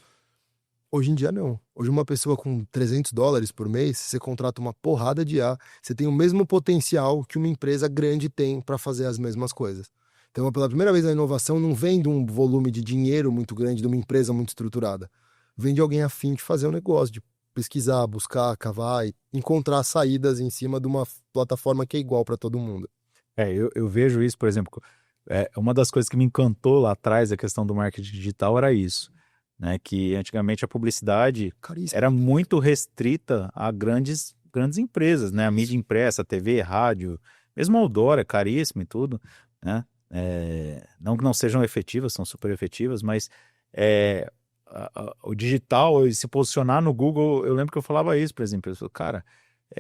Hoje em dia, não. Hoje uma pessoa com $300 por mês, você contrata uma porrada de IA, você tem o mesmo potencial que uma empresa grande tem para fazer as mesmas coisas. Então, pela primeira vez, a inovação não vem de um volume de dinheiro muito grande, de uma empresa muito estruturada. Vem de alguém afim de fazer um negócio, de pesquisar, buscar, cavar e encontrar saídas em cima de uma plataforma que é igual para todo mundo. Eu vejo isso, por exemplo, uma das coisas que me encantou lá atrás, a questão do marketing digital, era isso, né? Que antigamente a publicidade era muito restrita a grandes empresas, né? A mídia impressa, a TV, rádio, mesmo a outdoor é caríssimo e tudo, né? Não que não sejam efetivas, são super efetivas, mas o digital, se posicionar no Google, eu lembro que eu falava isso, por exemplo, eu falei, cara,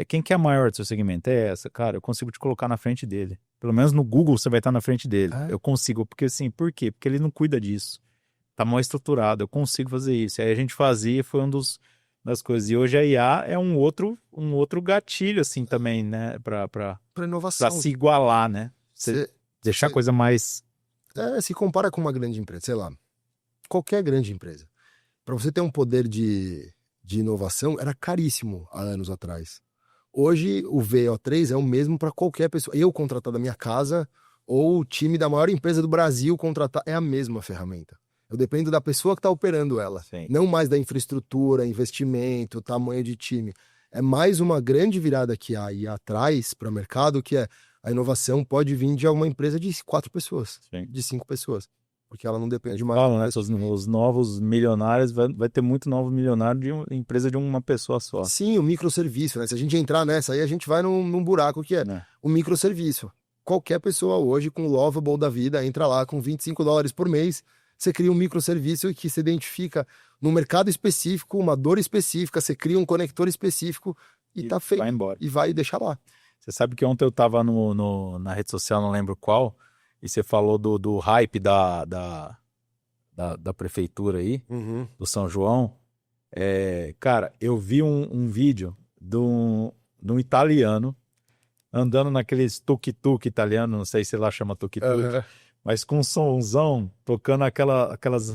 quem que é a maior do seu segmento? É essa, cara, eu consigo te colocar na frente dele. Pelo menos no Google você vai estar na frente dele. Eu consigo, porque assim, por quê? Porque ele não cuida disso. Tá mal estruturado, eu consigo fazer isso. Aí a gente fazia, foi das coisas. E hoje a IA é um outro gatilho, assim, também, né, para inovação. Para se igualar, né? Deixar a coisa mais... se compara com uma grande empresa, sei lá, qualquer grande empresa. Para você ter um poder de inovação, era caríssimo há anos atrás. Hoje, o VO3 é o mesmo para qualquer pessoa. Eu contratar da minha casa ou o time da maior empresa do Brasil contratar, é a mesma ferramenta. Eu dependo da pessoa que está operando ela. Sim. Não mais da infraestrutura, investimento, tamanho de time. É mais uma grande virada que há aí atrás para o mercado, que é a inovação pode vir de uma empresa de 4 pessoas, Sim. de 5 pessoas. porque ela não depende mais. Falam, né? Os novos milionários, vai ter muito novo milionário de uma empresa de uma pessoa só. Sim, o microserviço, né? Se a gente entrar nessa aí, a gente vai num buraco que é o microserviço. Qualquer pessoa hoje com o Lovable da vida entra lá com $25 por mês, você cria um microserviço que se identifica num mercado específico, uma dor específica, você cria um conector específico e tá feito. Vai embora. E vai deixar lá. Você sabe que ontem eu tava na rede social, não lembro qual, e você falou do hype da prefeitura aí, do São João. Cara, eu vi um vídeo de um italiano andando naqueles tuk-tuk italiano, não sei se lá chama tuk-tuk, mas com um sonzão, tocando aquelas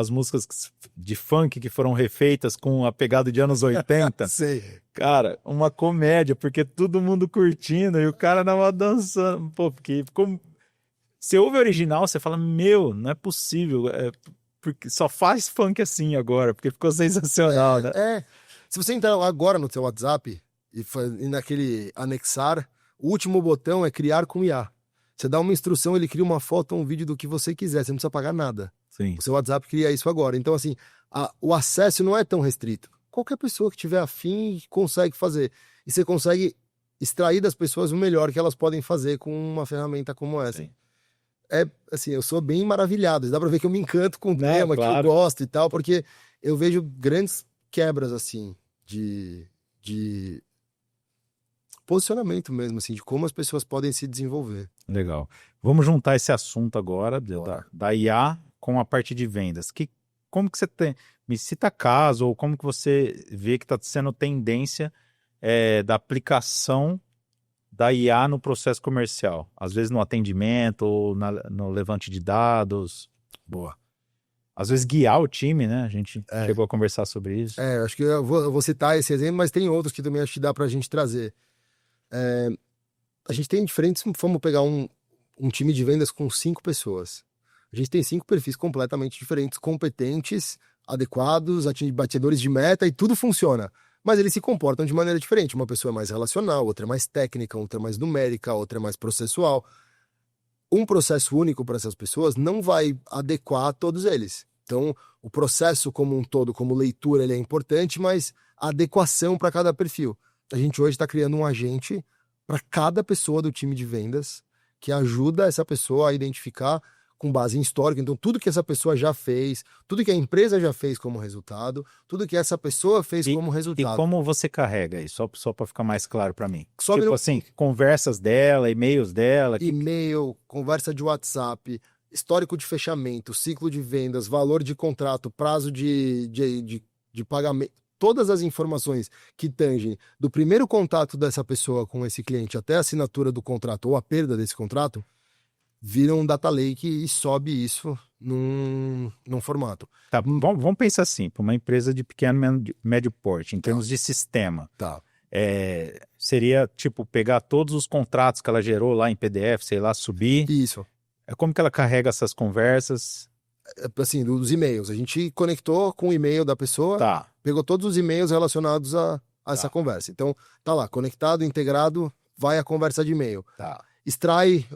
músicas de funk que foram refeitas com a pegada de anos 80. Sei. Cara, uma comédia, porque todo mundo curtindo e o cara tava dançando. Pô, porque ficou... Você ouve o original, você fala, meu, não é possível, porque só faz funk assim agora, porque ficou sensacional, né? Se você entrar agora no seu WhatsApp e naquele anexar, o último botão é criar com IA. Você dá uma instrução, ele cria uma foto ou um vídeo do que você quiser, você não precisa pagar nada. Sim. O seu WhatsApp cria isso agora. Então, assim, o acesso não é tão restrito. Qualquer pessoa que tiver afim consegue fazer. E você consegue extrair das pessoas o melhor que elas podem fazer com uma ferramenta como essa. Sim. Assim, eu sou bem maravilhado. Dá pra ver que eu me encanto com o tema, claro. que eu gosto e tal, porque eu vejo grandes quebras, assim, de posicionamento mesmo, assim, de como as pessoas podem se desenvolver. Legal. Vamos juntar esse assunto agora da IA com a parte de vendas. Como que você tem? Me cita caso ou como que você vê que está sendo tendência da aplicação da IA no processo comercial? Às vezes no atendimento ou no levante de dados. Boa. Às vezes guiar o time, né? A gente chegou a conversar sobre isso. Acho que eu vou citar esse exemplo, mas tem outros que também acho que dá pra gente trazer. A gente tem diferentes, vamos pegar um time de vendas com 5 pessoas. A gente tem 5 perfis completamente diferentes, competentes, adequados, batedores de meta e tudo funciona. Mas eles se comportam de maneira diferente. Uma pessoa é mais relacional, outra é mais técnica, outra é mais numérica, outra é mais processual. Um processo único para essas pessoas não vai adequar a todos eles. Então, o processo como um todo, como leitura, ele é importante, mas a adequação para cada perfil. A gente hoje está criando um agente para cada pessoa do time de vendas que ajuda essa pessoa a identificar com base em histórico. Então, tudo que essa pessoa já fez, tudo que a empresa já fez como resultado, tudo que essa pessoa fez como resultado. E como você carrega isso? Só para ficar mais claro para mim. Sobe tipo assim, conversas dela, e-mails dela. E-mail, conversa de WhatsApp, histórico de fechamento, ciclo de vendas, valor de contrato, prazo de pagamento. Todas as informações que tangem do primeiro contato dessa pessoa com esse cliente até a assinatura do contrato ou a perda desse contrato, viram um data lake e sobe isso num formato. Tá, vamos pensar assim, para uma empresa de pequeno e médio porte, em termos de sistema. Tá. Seria, tipo, pegar todos os contratos que ela gerou lá em PDF, sei lá, subir. Isso. Como que ela carrega essas conversas? Assim, dos e-mails. A gente conectou com o e-mail da pessoa, Tá. Pegou todos os e-mails relacionados a essa conversa. Então, tá lá, conectado, integrado, vai a conversa de e-mail. Tá. Extrai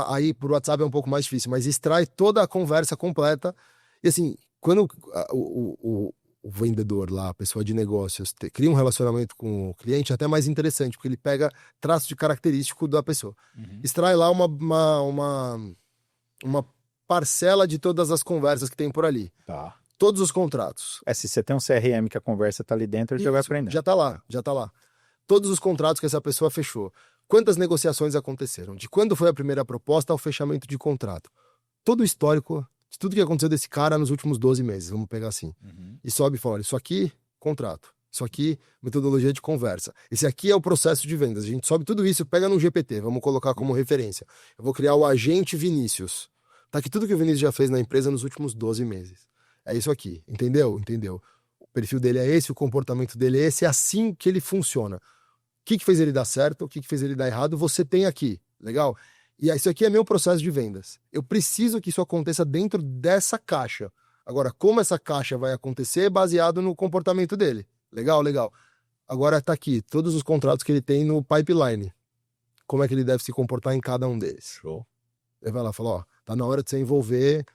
aí por WhatsApp é um pouco mais difícil, mas extrai toda a conversa completa. E assim, quando o vendedor lá, a pessoa de negócios, cria um relacionamento com o cliente, é até mais interessante, porque ele pega traços de característico da pessoa. Extrai lá uma parcela de todas as conversas que tem por ali. Tá. Todos os contratos. Se você tem um CRM que a conversa tá ali dentro, ele já vai aprender. Já tá lá. Todos os contratos que essa pessoa fechou. Quantas negociações aconteceram? De quando foi a primeira proposta ao fechamento de contrato? Todo o histórico de tudo que aconteceu desse cara nos últimos 12 meses, vamos pegar assim. E sobe e fala, olha, isso aqui, contrato. Isso aqui, metodologia de conversa. Esse aqui é o processo de vendas. A gente sobe tudo isso, pega no GPT, vamos colocar como referência. Eu vou criar o agente Vinícius. Tá aqui tudo que o Vinícius já fez na empresa nos últimos 12 meses. É isso aqui, entendeu? O perfil dele é esse, o comportamento dele é esse, é assim que ele funciona. O que fez ele dar certo, o que fez ele dar errado, você tem aqui, legal? E isso aqui é meu processo de vendas. Eu preciso que isso aconteça dentro dessa caixa. Agora, como essa caixa vai acontecer é baseado no comportamento dele. Legal? Agora tá aqui, todos os contratos que ele tem no pipeline. Como é que ele deve se comportar em cada um deles. Show. Ele vai lá e fala, ó, tá na hora de você envolver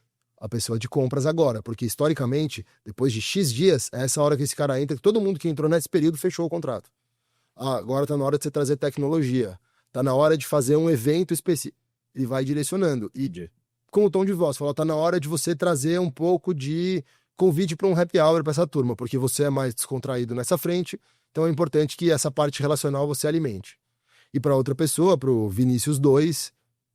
a pessoa de compras agora, porque historicamente, depois de X dias, é essa hora que esse cara entra, que todo mundo que entrou nesse período fechou o contrato. Agora tá na hora de você trazer tecnologia, tá na hora de fazer um evento específico, e vai direcionando. E com o tom de voz, fala, tá na hora de você trazer um pouco de convite para um happy hour para essa turma, porque você é mais descontraído nessa frente, então é importante que essa parte relacional você alimente. E para outra pessoa, para o Vinícius 2,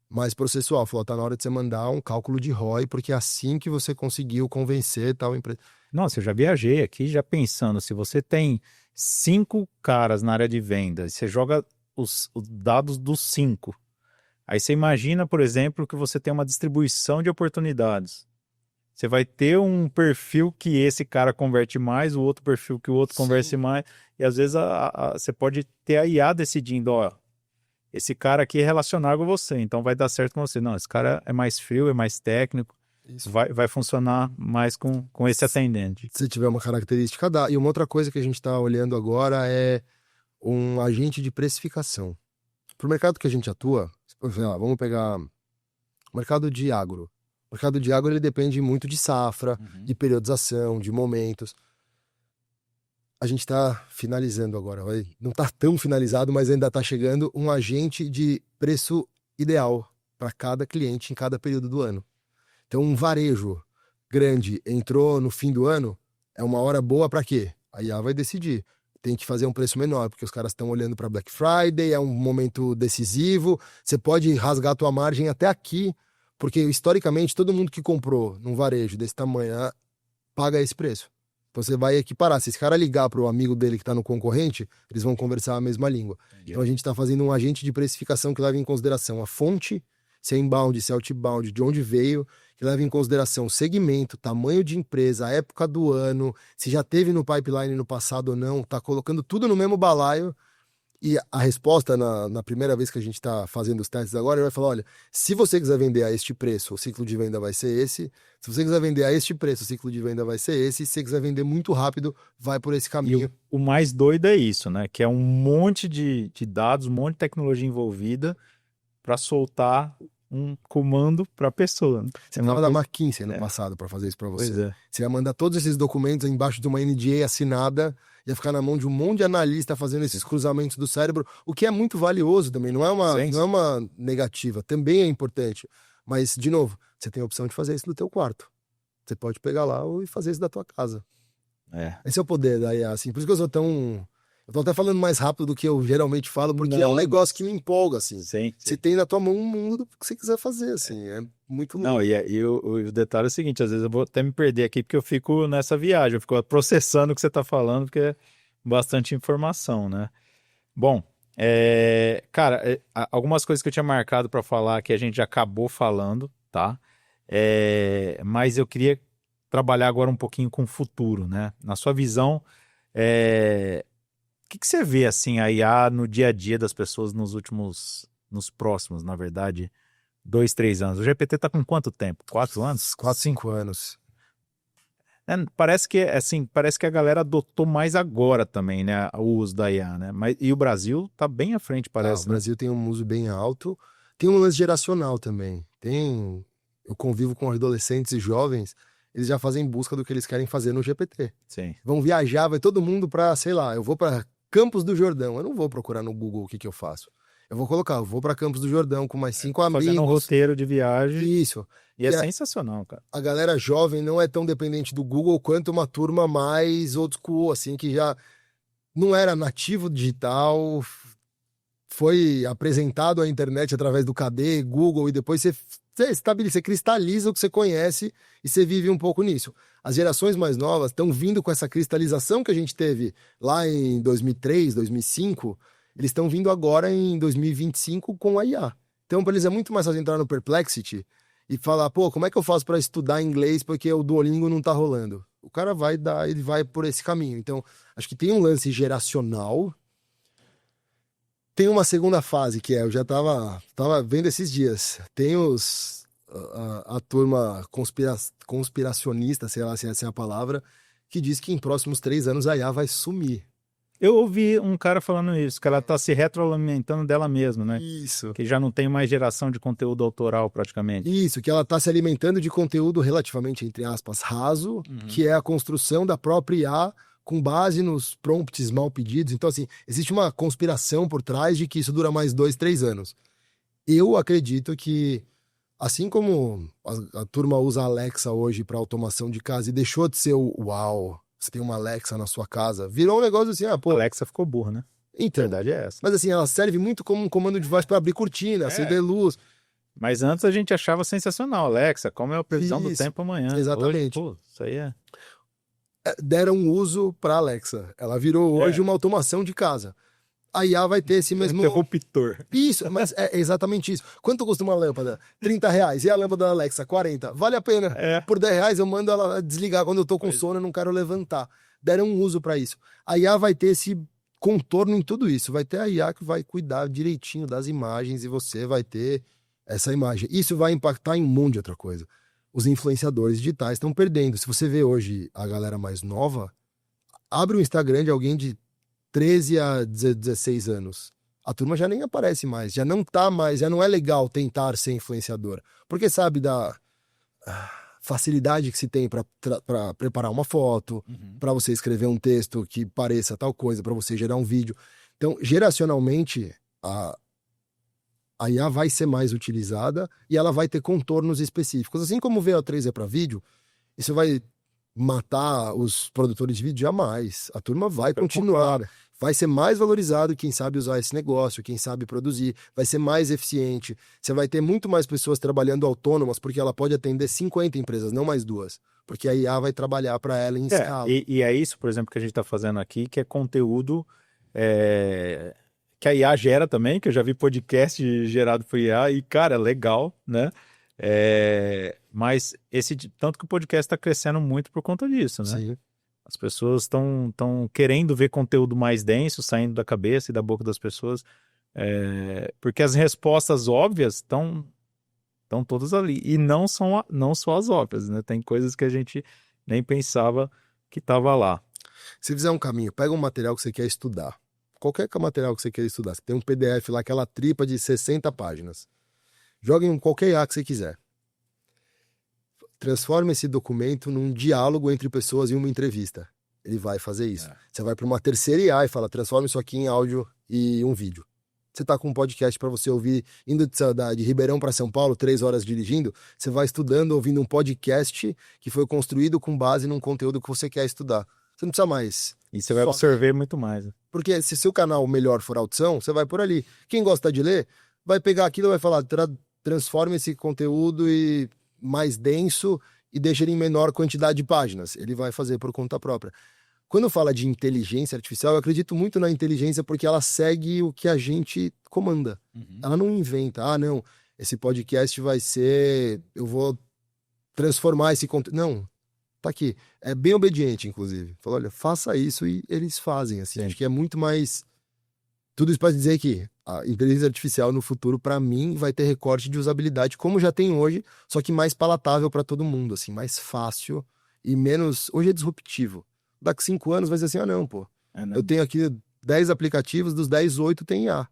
mais processual, falou, tá na hora de você mandar um cálculo de ROI, porque é assim que você conseguiu convencer tal empresa. Nossa, eu já viajei aqui já pensando, se você tem 5 caras na área de venda, e você joga os dados dos 5, aí você imagina, por exemplo, que você tem uma distribuição de oportunidades. Você vai ter um perfil que esse cara converte mais, o outro perfil que o outro converte mais, e às vezes você pode ter a IA decidindo, ó, esse cara aqui é relacionável com você, então vai dar certo com você. Não, esse cara é mais frio, é mais técnico, vai funcionar mais com esse atendente. Se tiver uma característica, dá. E uma outra coisa que a gente está olhando agora é um agente de precificação. Para o mercado que a gente atua, sei lá, vamos pegar o mercado de agro. O mercado de agro ele depende muito de safra, de periodização, de momentos. A gente está finalizando agora, não está tão finalizado, mas ainda está chegando um agente de preço ideal para cada cliente em cada período do ano. Então, um varejo grande entrou no fim do ano, é uma hora boa para quê? A IA vai decidir. Tem que fazer um preço menor, porque os caras estão olhando para Black Friday, é um momento decisivo, você pode rasgar a tua margem até aqui, porque historicamente todo mundo que comprou num varejo desse tamanho paga esse preço. Então você vai equiparar. Se esse cara ligar para o amigo dele que está no concorrente, eles vão conversar a mesma língua. Entendi. Então a gente está fazendo um agente de precificação que leva em consideração a fonte, se é inbound, se é outbound, de onde veio, que leva em consideração o segmento, tamanho de empresa, a época do ano, se já teve no pipeline no passado ou não, está colocando tudo no mesmo balaio. E a resposta, na primeira vez que a gente está fazendo os testes agora, ele vai falar, olha, se você quiser vender a este preço, o ciclo de venda vai ser esse. Se você quiser vender a este preço, o ciclo de venda vai ser esse. E se você quiser vender muito rápido, vai por esse caminho. E o mais doido é isso, né? Que é um monte de dados, um monte de tecnologia envolvida para soltar um comando para a pessoa. Você precisava da McKinsey no passado para fazer isso para você. Pois é. Você ia mandar todos esses documentos embaixo de uma NDA assinada, ia ficar na mão de um monte de analista fazendo esses cruzamentos do cérebro, o que é muito valioso também, não é uma negativa, também é importante. Mas, de novo, você tem a opção de fazer isso no teu quarto. Você pode pegar lá e fazer isso da tua casa. Esse é o poder da IA, assim. Por isso que eu sou tão... Eu tô até falando mais rápido do que eu geralmente falo, porque é um negócio que me empolga, assim. Sim. Você tem na tua mão um mundo do que você quiser fazer, assim. É muito louco. Não, e o detalhe é o seguinte, às vezes eu vou até me perder aqui, porque eu fico nessa viagem, eu fico processando o que você tá falando, porque é bastante informação, né? Bom, cara, algumas coisas que eu tinha marcado para falar que a gente já acabou falando, tá? Mas eu queria trabalhar agora um pouquinho com o futuro, né? Na sua visão, o que você vê, assim, a IA no dia a dia das pessoas nos próximos, na verdade, 2, 3 anos? O GPT tá com quanto tempo? 4 anos? 4, 5 anos. Parece que a galera adotou mais agora também, né? O uso da IA, né? E o Brasil tá bem à frente, parece. O Brasil tem um uso bem alto. Tem um lance geracional também. Eu convivo com adolescentes e jovens, eles já fazem busca do que eles querem fazer no GPT. Sim. Vão viajar, vai todo mundo pra, sei lá, eu vou pra Campos do Jordão. Eu não vou procurar no Google o que eu faço. Eu vou colocar, eu vou pra Campos do Jordão com mais 5 amigos. Fazendo um roteiro de viagem. Isso. E é sensacional, cara. A galera jovem não é tão dependente do Google quanto uma turma mais old school, assim, que já não era nativo digital, foi apresentado à internet através do KD, Google, e depois você estabelece, você cristaliza o que você conhece e você vive um pouco nisso. As gerações mais novas estão vindo com essa cristalização que a gente teve lá em 2003, 2005, eles estão vindo agora em 2025 com a IA. Então, para eles é muito mais fácil entrar no Perplexity e falar, pô, como é que eu faço para estudar inglês porque o Duolingo não tá rolando? O cara ele vai por esse caminho. Então, acho que tem um lance geracional. Tem uma segunda fase, que eu já tava vendo esses dias. Tem a turma conspiracionista, sei lá se essa é a palavra, que diz que em próximos 3 anos a IA vai sumir. Eu ouvi um cara falando isso, que ela tá se retroalimentando dela mesma, né? Isso. Que já não tem mais geração de conteúdo autoral praticamente. Isso, que ela está se alimentando de conteúdo relativamente, entre aspas, raso, que é a construção da própria IA com base nos prompts mal pedidos. Então, assim, existe uma conspiração por trás de que isso dura mais 2, 3 anos. Eu acredito que, assim como a turma usa a Alexa hoje para automação de casa e deixou de ser o uau, você tem uma Alexa na sua casa, virou um negócio assim, A Alexa ficou burra, né? Então, A verdade é essa. mas assim, ela serve muito como um comando de voz para abrir cortina, acender luz. Mas antes a gente achava sensacional, Alexa, como é a previsão do Isso, tempo amanhã? exatamente. Hoje, pô, isso aí é... Deram uso para Alexa. Ela virou hoje uma automação de casa. A IA vai ter esse mesmo... Interruptor. Isso, mas é exatamente isso. Quanto custa uma lâmpada? R$30. E a lâmpada da Alexa? 40. Vale a pena. Por R$10 eu mando ela desligar quando eu tô com sono e não quero levantar. Deram um uso para isso. A IA vai ter esse contorno em tudo isso. Vai ter a IA que vai cuidar direitinho das imagens e você vai ter essa imagem. Isso vai impactar em um monte de outra coisa. Os influenciadores digitais estão perdendo. Se você vê hoje a galera mais nova, abre o Instagram de alguém de 13 a 16 anos. A turma já nem aparece mais, já não tá mais, já não é legal tentar ser influenciador. Porque sabe da facilidade que se tem para preparar uma foto, para você escrever um texto que pareça tal coisa, para você gerar um vídeo. Então, geracionalmente, a IA vai ser mais utilizada e ela vai ter contornos específicos. Assim como o VO3 é para vídeo, isso vai matar os produtores de vídeo? Jamais. A turma vai continuar. Vai ser mais valorizado quem sabe usar esse negócio, quem sabe produzir, vai ser mais eficiente. Você vai ter muito mais pessoas trabalhando autônomas, porque ela pode atender 50 empresas, não mais 2. Porque a IA vai trabalhar para ela em escala. E é isso, por exemplo, que a gente está fazendo aqui, que é conteúdo que a IA gera também, que eu já vi podcast gerado por IA, e, cara, legal, né? Mas tanto que o podcast está crescendo muito por conta disso, né? Sim. As pessoas estão querendo ver conteúdo mais denso, saindo da cabeça e da boca das pessoas, porque as respostas óbvias estão todas ali. E não só as óbvias, né? Tem coisas que a gente nem pensava que estava lá. Se fizer um caminho, pega um material que você quer estudar. Qualquer material que você quer estudar. Você tem um PDF lá, aquela tripa de 60 páginas. Joga em qualquer IA que você quiser. Transforma esse documento num diálogo entre pessoas em uma entrevista. Ele vai fazer isso. Você vai para uma terceira IA e fala, transforma isso aqui em áudio e um vídeo. Você está com um podcast para você ouvir, indo de Ribeirão para São Paulo, 3 horas dirigindo, você vai estudando, ouvindo um podcast que foi construído com base num conteúdo que você quer estudar. Você não precisa mais. E você vai absorver muito mais. Porque se seu canal melhor for audição, você vai por ali. Quem gosta de ler, vai pegar aquilo e vai falar, transforma esse conteúdo e mais denso e deixa ele em menor quantidade de páginas. Ele vai fazer por conta própria. Quando fala de inteligência artificial, eu acredito muito na inteligência porque ela segue o que a gente comanda. Ela não inventa, não, esse podcast vai ser, eu vou transformar esse conteúdo. Não, tá aqui. É bem obediente, inclusive. Fala, olha, faça isso e eles fazem, assim. Acho que é muito mais... Tudo isso para dizer que a inteligência artificial no futuro, para mim, vai ter recorte de usabilidade, como já tem hoje, só que mais palatável para todo mundo, assim, mais fácil e menos... Hoje é disruptivo. Daqui 5 anos vai ser assim, não, pô. Eu tenho aqui 10 aplicativos, dos 10, 8 tem IA.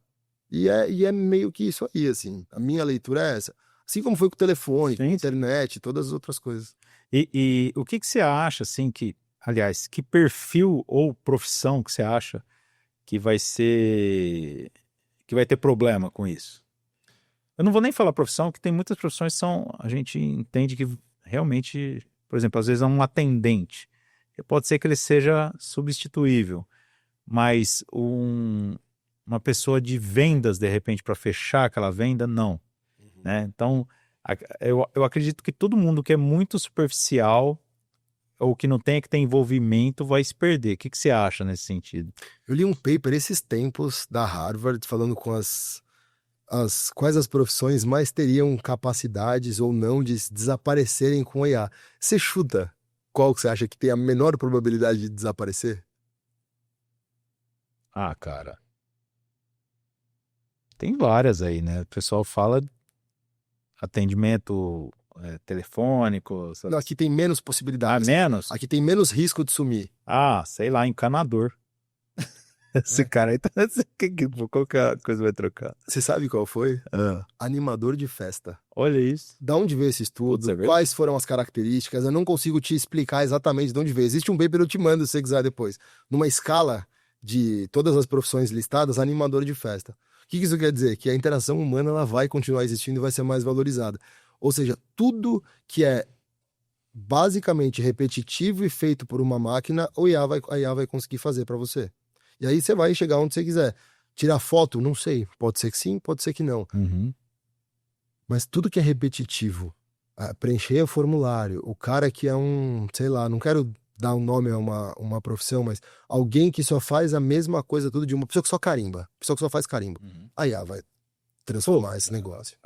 E é meio que isso aí, assim. A minha leitura é essa. Assim como foi com o telefone, com a internet, todas as outras coisas. E o que você acha, assim, aliás, que perfil ou profissão que você acha que vai ter problema com isso? Eu não vou nem falar profissão, porque tem muitas profissões que a gente entende que realmente, por exemplo, às vezes é um atendente. Pode ser que ele seja substituível, mas uma pessoa de vendas, de repente, para fechar aquela venda, não. Né? Então, eu acredito que todo mundo que é muito superficial ou que não tem que ter envolvimento vai se perder. O que você acha nesse sentido? Eu li um paper esses tempos da Harvard falando com quais as profissões mais teriam capacidades ou não de desaparecerem com a IA. Você chuta qual que você acha que tem a menor probabilidade de desaparecer? Ah, cara. Tem várias aí, né? O pessoal fala atendimento telefônico. Não, aqui tem menos possibilidades. Ah, menos? Aqui tem menos risco de sumir. Ah, sei lá, encanador. Esse cara aí tá... Qual que a coisa vai trocar? Você sabe qual foi? Animador de festa. Olha isso. Da onde veio esse estudo? Putz, é verdade. Quais foram as características? Eu não consigo te explicar exatamente de onde veio. Existe um paper, eu te mando se você quiser depois. Numa escala de todas as profissões listadas, animador de festa. O que isso quer dizer? Que a interação humana ela vai continuar existindo e vai ser mais valorizada. Ou seja, tudo que é basicamente repetitivo e feito por uma máquina, a IA vai conseguir fazer para você. E aí você vai chegar onde você quiser. Tirar foto? Não sei. Pode ser que sim, pode ser que não. Uhum. Mas tudo que é repetitivo, preencher o formulário, o cara que é sei lá, não quero dar um nome a uma profissão, mas alguém que só faz a mesma coisa tudo de uma pessoa que só carimba, pessoa que só faz carimbo. A IA vai transformar esse negócio.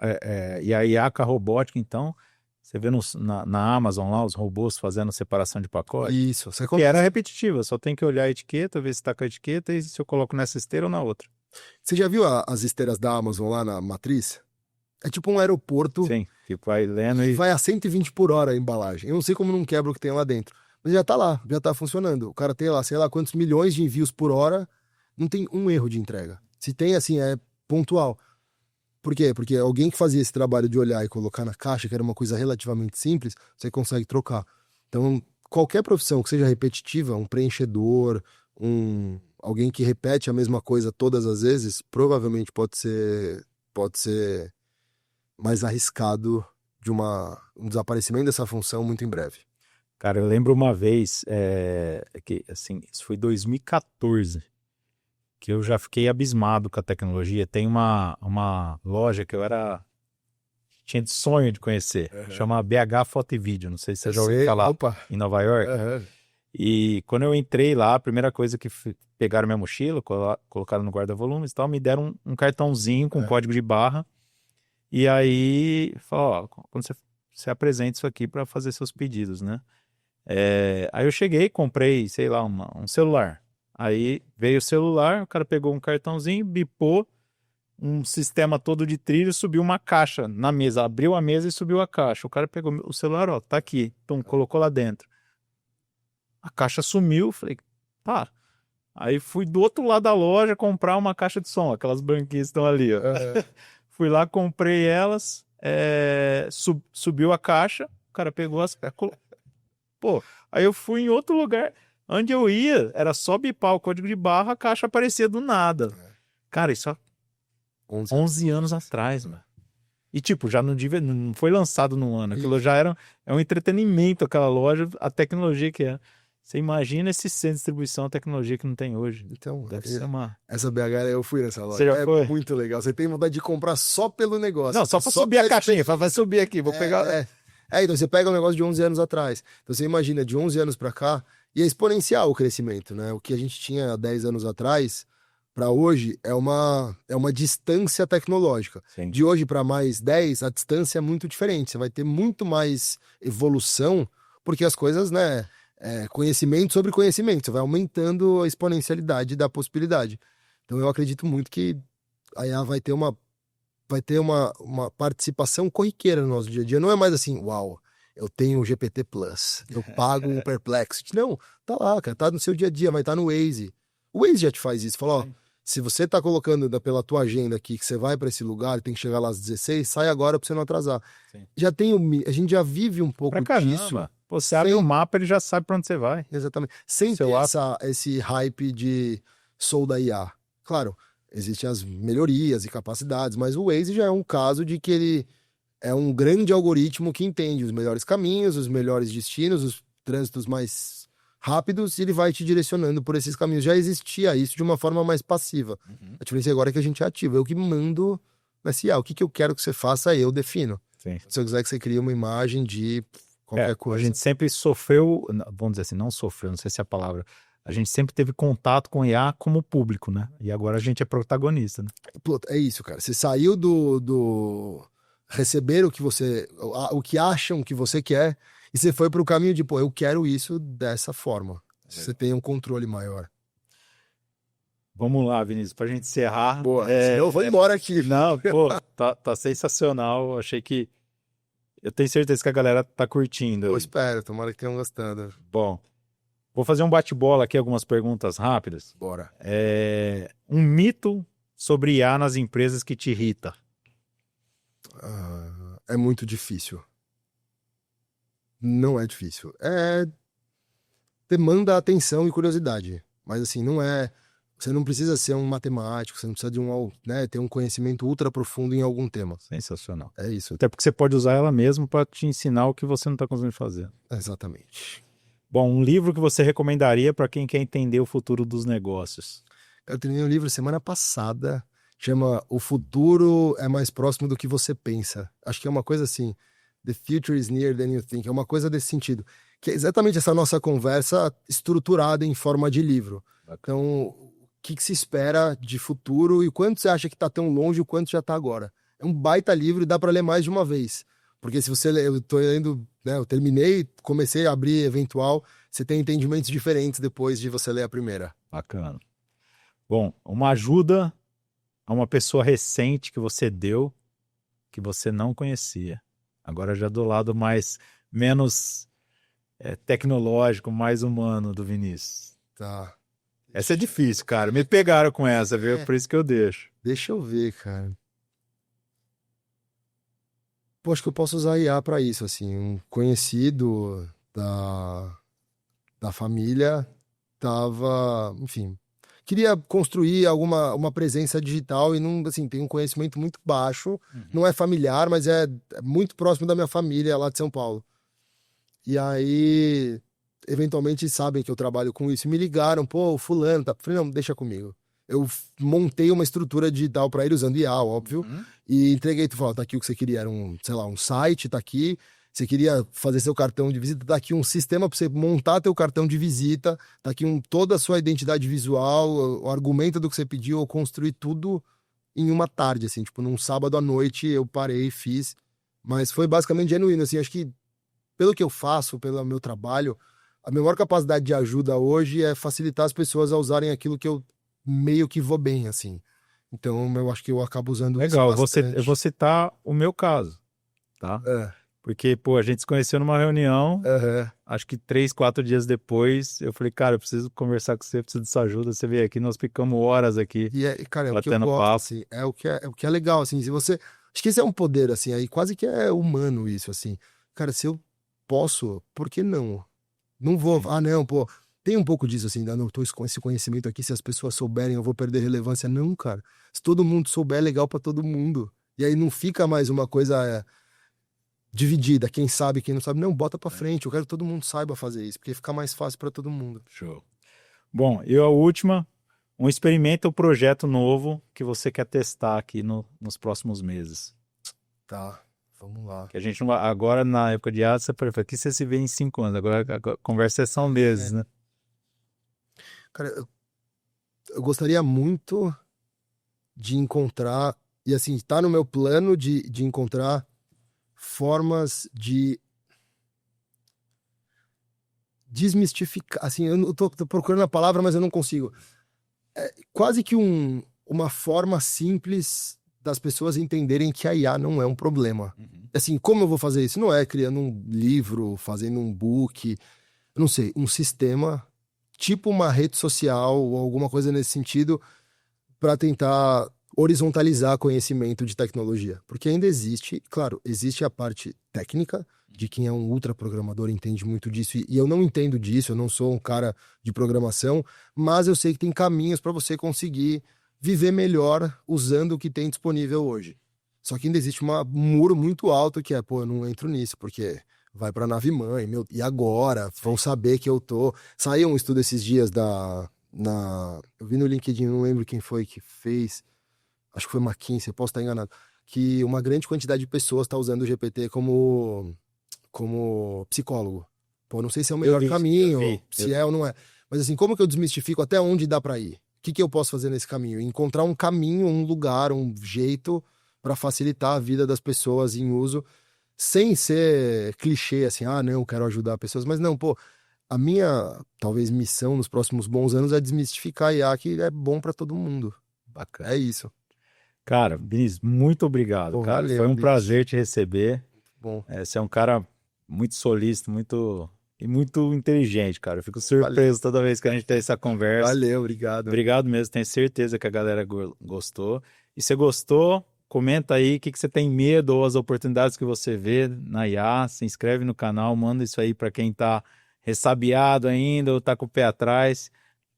E a IA com a robótica, então, você vê na Amazon lá, os robôs fazendo separação de pacote. Isso. Que era repetitiva, só tem que olhar a etiqueta, ver se tá com a etiqueta e se eu coloco nessa esteira ou na outra. Você já viu as esteiras da Amazon lá na Matriz? É tipo um aeroporto. Sim, que vai lendo e... Vai a 120 por hora a embalagem. Eu não sei como não quebra o que tem lá dentro. Mas já tá lá, já tá funcionando. O cara tem lá, sei lá, quantos milhões de envios por hora, não tem um erro de entrega. Se tem, assim, é pontual. Por quê? Porque alguém que fazia esse trabalho de olhar e colocar na caixa, que era uma coisa relativamente simples, você consegue trocar. Então, qualquer profissão que seja repetitiva, um preenchedor, alguém que repete a mesma coisa todas as vezes, provavelmente pode ser mais arriscado de um desaparecimento dessa função muito em breve. Cara, eu lembro uma vez, que, assim, isso foi 2014, que eu já fiquei abismado com a tecnologia. Tem uma loja que tinha de sonho de conhecer, chama BH Foto e Vídeo, não sei se você já ouviu falar, em Nova York. E quando eu entrei lá, a primeira coisa que pegaram minha mochila, colocaram no guarda-volumes e tal, me deram um cartãozinho com código de barra, e aí falaram, ó, quando você apresenta isso aqui para fazer seus pedidos, né? Aí eu cheguei, comprei, sei lá, um celular. Aí veio o celular, o cara pegou um cartãozinho, bipou, um sistema todo de trilho, subiu uma caixa na mesa, abriu a mesa e subiu a caixa. O cara pegou o celular, ó, tá aqui, então colocou lá dentro. A caixa sumiu, falei, tá. Aí fui do outro lado da loja comprar uma caixa de som, aquelas branquinhas estão ali, ó. Fui lá, comprei elas, subiu a caixa, o cara pegou Pô, aí eu fui em outro lugar. Onde eu ia, era só bipar o código de barra, a caixa aparecia do nada. Cara, isso há 11 anos atrás, mano. E tipo, já não foi lançado num ano. Aquilo já é um entretenimento, aquela loja, a tecnologia que é. Você imagina esse centro de distribuição, a tecnologia que não tem hoje. Então, deve ser uma... Essa BH, eu fui nessa loja. Você já foi? Muito legal. Você tem vontade de comprar só pelo negócio. Não, só pra subir a caixinha. Vai subir aqui, vou pegar... Então você pega um negócio de 11 anos atrás. Então você imagina, de 11 anos pra cá, e é exponencial o crescimento, né? O que a gente tinha há 10 anos atrás, para hoje, é uma distância tecnológica. Sim. De hoje para mais 10, a distância é muito diferente. Você vai ter muito mais evolução, porque as coisas, né? Conhecimento sobre conhecimento. Você vai aumentando a exponencialidade da possibilidade. Então eu acredito muito que a IA vai ter uma participação corriqueira no nosso dia a dia. Não é mais assim, uau, eu tenho o GPT Plus, eu pago um Perplexity. Não, tá lá, cara, tá no seu dia a dia, vai estar no Waze. O Waze já te faz isso, fala, ó, se você tá colocando pela tua agenda aqui que você vai para esse lugar, tem que chegar lá às 16, sai agora pra você não atrasar. Sim. A gente já vive um pouco disso. Pô, você abre o mapa, ele já sabe pra onde você vai. Exatamente. Sem ter esse hype de sou da IA. Claro, existem as melhorias e capacidades, mas o Waze já é um caso de que ele é um grande algoritmo que entende os melhores caminhos, os melhores destinos, os trânsitos mais rápidos, e ele vai te direcionando por esses caminhos. Já existia isso de uma forma mais passiva. A diferença agora é que a gente é ativo. Eu que mando nessa IA. O que eu quero que você faça, eu defino. Sim. Se eu quiser que você crie uma imagem de qualquer coisa. A gente sempre sofreu, vamos dizer assim, não sofreu, não sei se é a palavra, a gente sempre teve contato com IA como público, né? E agora a gente é protagonista, né? É isso, cara. Você saiu do receber o que acham que você quer, e você foi para o caminho de, pô, eu quero isso dessa forma. Você tem um controle maior. Vamos lá, Vinícius, pra gente encerrar. Boa, senão eu vou embora aqui. Não, pô, tá sensacional. Achei que... Eu tenho certeza que a galera tá curtindo. Eu espero, tomara que tenham gostado. Bom, Vou fazer um bate-bola aqui, algumas perguntas rápidas. Bora. Um mito sobre IA nas empresas que te irrita. É muito difícil. Não é difícil. Demanda atenção e curiosidade. Mas assim, não é... Você não precisa ser um matemático, você não precisa de ter um conhecimento ultra profundo em algum tema. Sensacional. É isso. Até porque você pode usar ela mesmo para te ensinar o que você não está conseguindo fazer. Exatamente. Bom, um livro que você recomendaria para quem quer entender o futuro dos negócios? Eu terminei um livro semana passada, chama O Futuro é Mais Próximo do que Você Pensa. Acho que é uma coisa assim, The Future is Nearer Than You Think, é uma coisa desse sentido. Que é exatamente essa nossa conversa estruturada em forma de livro. Então, o que se espera de futuro e quanto você acha que está tão longe o quanto já está agora. É um baita livro e dá para ler mais de uma vez. Porque se você ler, eu tô lendo, né, eu terminei, comecei a abrir eventual, você tem entendimentos diferentes depois de você ler a primeira. Bacana. Bom, uma ajuda a uma pessoa recente que você deu, que você não conhecia. Agora já do lado menos tecnológico, mais humano do Vinícius. Tá. Essa é difícil, cara. Me pegaram com essa, viu? Por isso que eu deixo. Deixa eu ver, cara. Pô, acho que eu posso usar IA pra isso, assim. Um conhecido da família enfim, queria construir uma presença digital e não, assim, tem um conhecimento muito baixo. Não é familiar, mas é muito próximo da minha família lá de São Paulo. E aí, eventualmente sabem que eu trabalho com isso. E me ligaram, pô, o fulano, tá? Falei, não, deixa comigo. Eu montei uma estrutura digital para ele usando IA, óbvio, e entreguei, tu falou, tá aqui o que você queria, era um site, tá aqui. Você queria fazer seu cartão de visita, tá aqui um sistema para você montar teu cartão de visita, tá aqui toda a sua identidade visual, o argumento do que você pediu, eu construí tudo em uma tarde, assim, tipo, num sábado à noite eu parei e fiz, mas foi basicamente genuíno, assim, acho que pelo que eu faço, pelo meu trabalho, a minha maior capacidade de ajuda hoje é facilitar as pessoas a usarem aquilo que eu meio que vou bem, assim. Então, eu acho que eu acabo usando Legal, isso bastante. eu vou citar o meu caso, tá? Porque, pô, a gente se conheceu numa reunião, acho que 3, 4 dias depois, eu falei, cara, eu preciso conversar com você, preciso de sua ajuda, você veio aqui, nós ficamos horas aqui, E, cara, é o que eu batendo gosto, papo. assim, é o que é legal, assim, se você... Acho que esse é um poder, assim, aí quase que é humano isso, assim. Cara, se eu posso, por que não? Não vou, não, pô, tem um pouco disso, assim, não tô com esse conhecimento aqui, se as pessoas souberem eu vou perder relevância. Não, cara, se todo mundo souber, é legal pra todo mundo. E aí não fica mais uma coisa dividida, quem sabe, quem não sabe. Não, bota pra frente, eu quero que todo mundo saiba fazer isso, porque fica mais fácil pra todo mundo. Show. Bom, e a última, um experimento ou projeto novo que você quer testar aqui nos próximos meses. Tá, vamos lá. Que a gente, agora na época de você falou, aqui você se vê em 5 anos, agora a conversa são meses, né? Cara, eu gostaria muito de encontrar, e assim, tá no meu plano de encontrar formas de desmistificar, assim, eu tô procurando a palavra, mas eu não consigo. É quase que uma forma simples das pessoas entenderem que a IA não é um problema. Assim, como eu vou fazer isso? Não é criando um livro, fazendo um book, eu não sei, um sistema, tipo uma rede social ou alguma coisa nesse sentido, para tentar horizontalizar conhecimento de tecnologia. Porque ainda existe, claro, existe a parte técnica, de quem é um ultra programador entende muito disso, e eu não entendo disso, eu não sou um cara de programação, mas eu sei que tem caminhos para você conseguir viver melhor usando o que tem disponível hoje. Só que ainda existe um muro muito alto que é, pô, eu não entro nisso, porque vai pra nave mãe, e agora? Vão saber que eu tô... Saiu um estudo esses dias eu vi no LinkedIn, não lembro quem foi que fez, acho que foi McKinsey, eu posso estar enganado, que uma grande quantidade de pessoas está usando o GPT como psicólogo. Pô, não sei se é o melhor caminho, se é ou não é. Mas assim, como que eu desmistifico até onde dá para ir? O que eu posso fazer nesse caminho? Encontrar um caminho, um lugar, um jeito para facilitar a vida das pessoas em uso, sem ser clichê, assim, não, eu quero ajudar pessoas, mas não, pô, a minha, talvez, missão nos próximos bons anos é desmistificar a IA, que é bom para todo mundo. Bacana. É isso. Cara, Vinícius, muito obrigado, Pô, cara. valeu, Foi um bicho. prazer te receber. Bom. Você é um cara muito solícito, muito e muito inteligente, cara. Eu fico surpreso toda vez que a gente tem essa conversa. Valeu, obrigado. Obrigado mesmo, tenho certeza que a galera gostou. E se gostou, comenta aí o que você tem medo ou as oportunidades que você vê na IA. Se inscreve no canal, manda isso aí para quem tá ressabiado ainda ou tá com o pé atrás,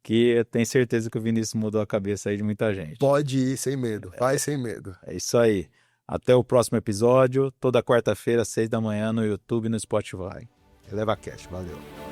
que eu tenho certeza que o Vinícius mudou a cabeça aí de muita gente. Pode ir sem medo, vai sem medo. É isso aí. Até o próximo episódio, toda quarta-feira, às 6 da manhã, no YouTube e no Spotify. ElevaCast, valeu.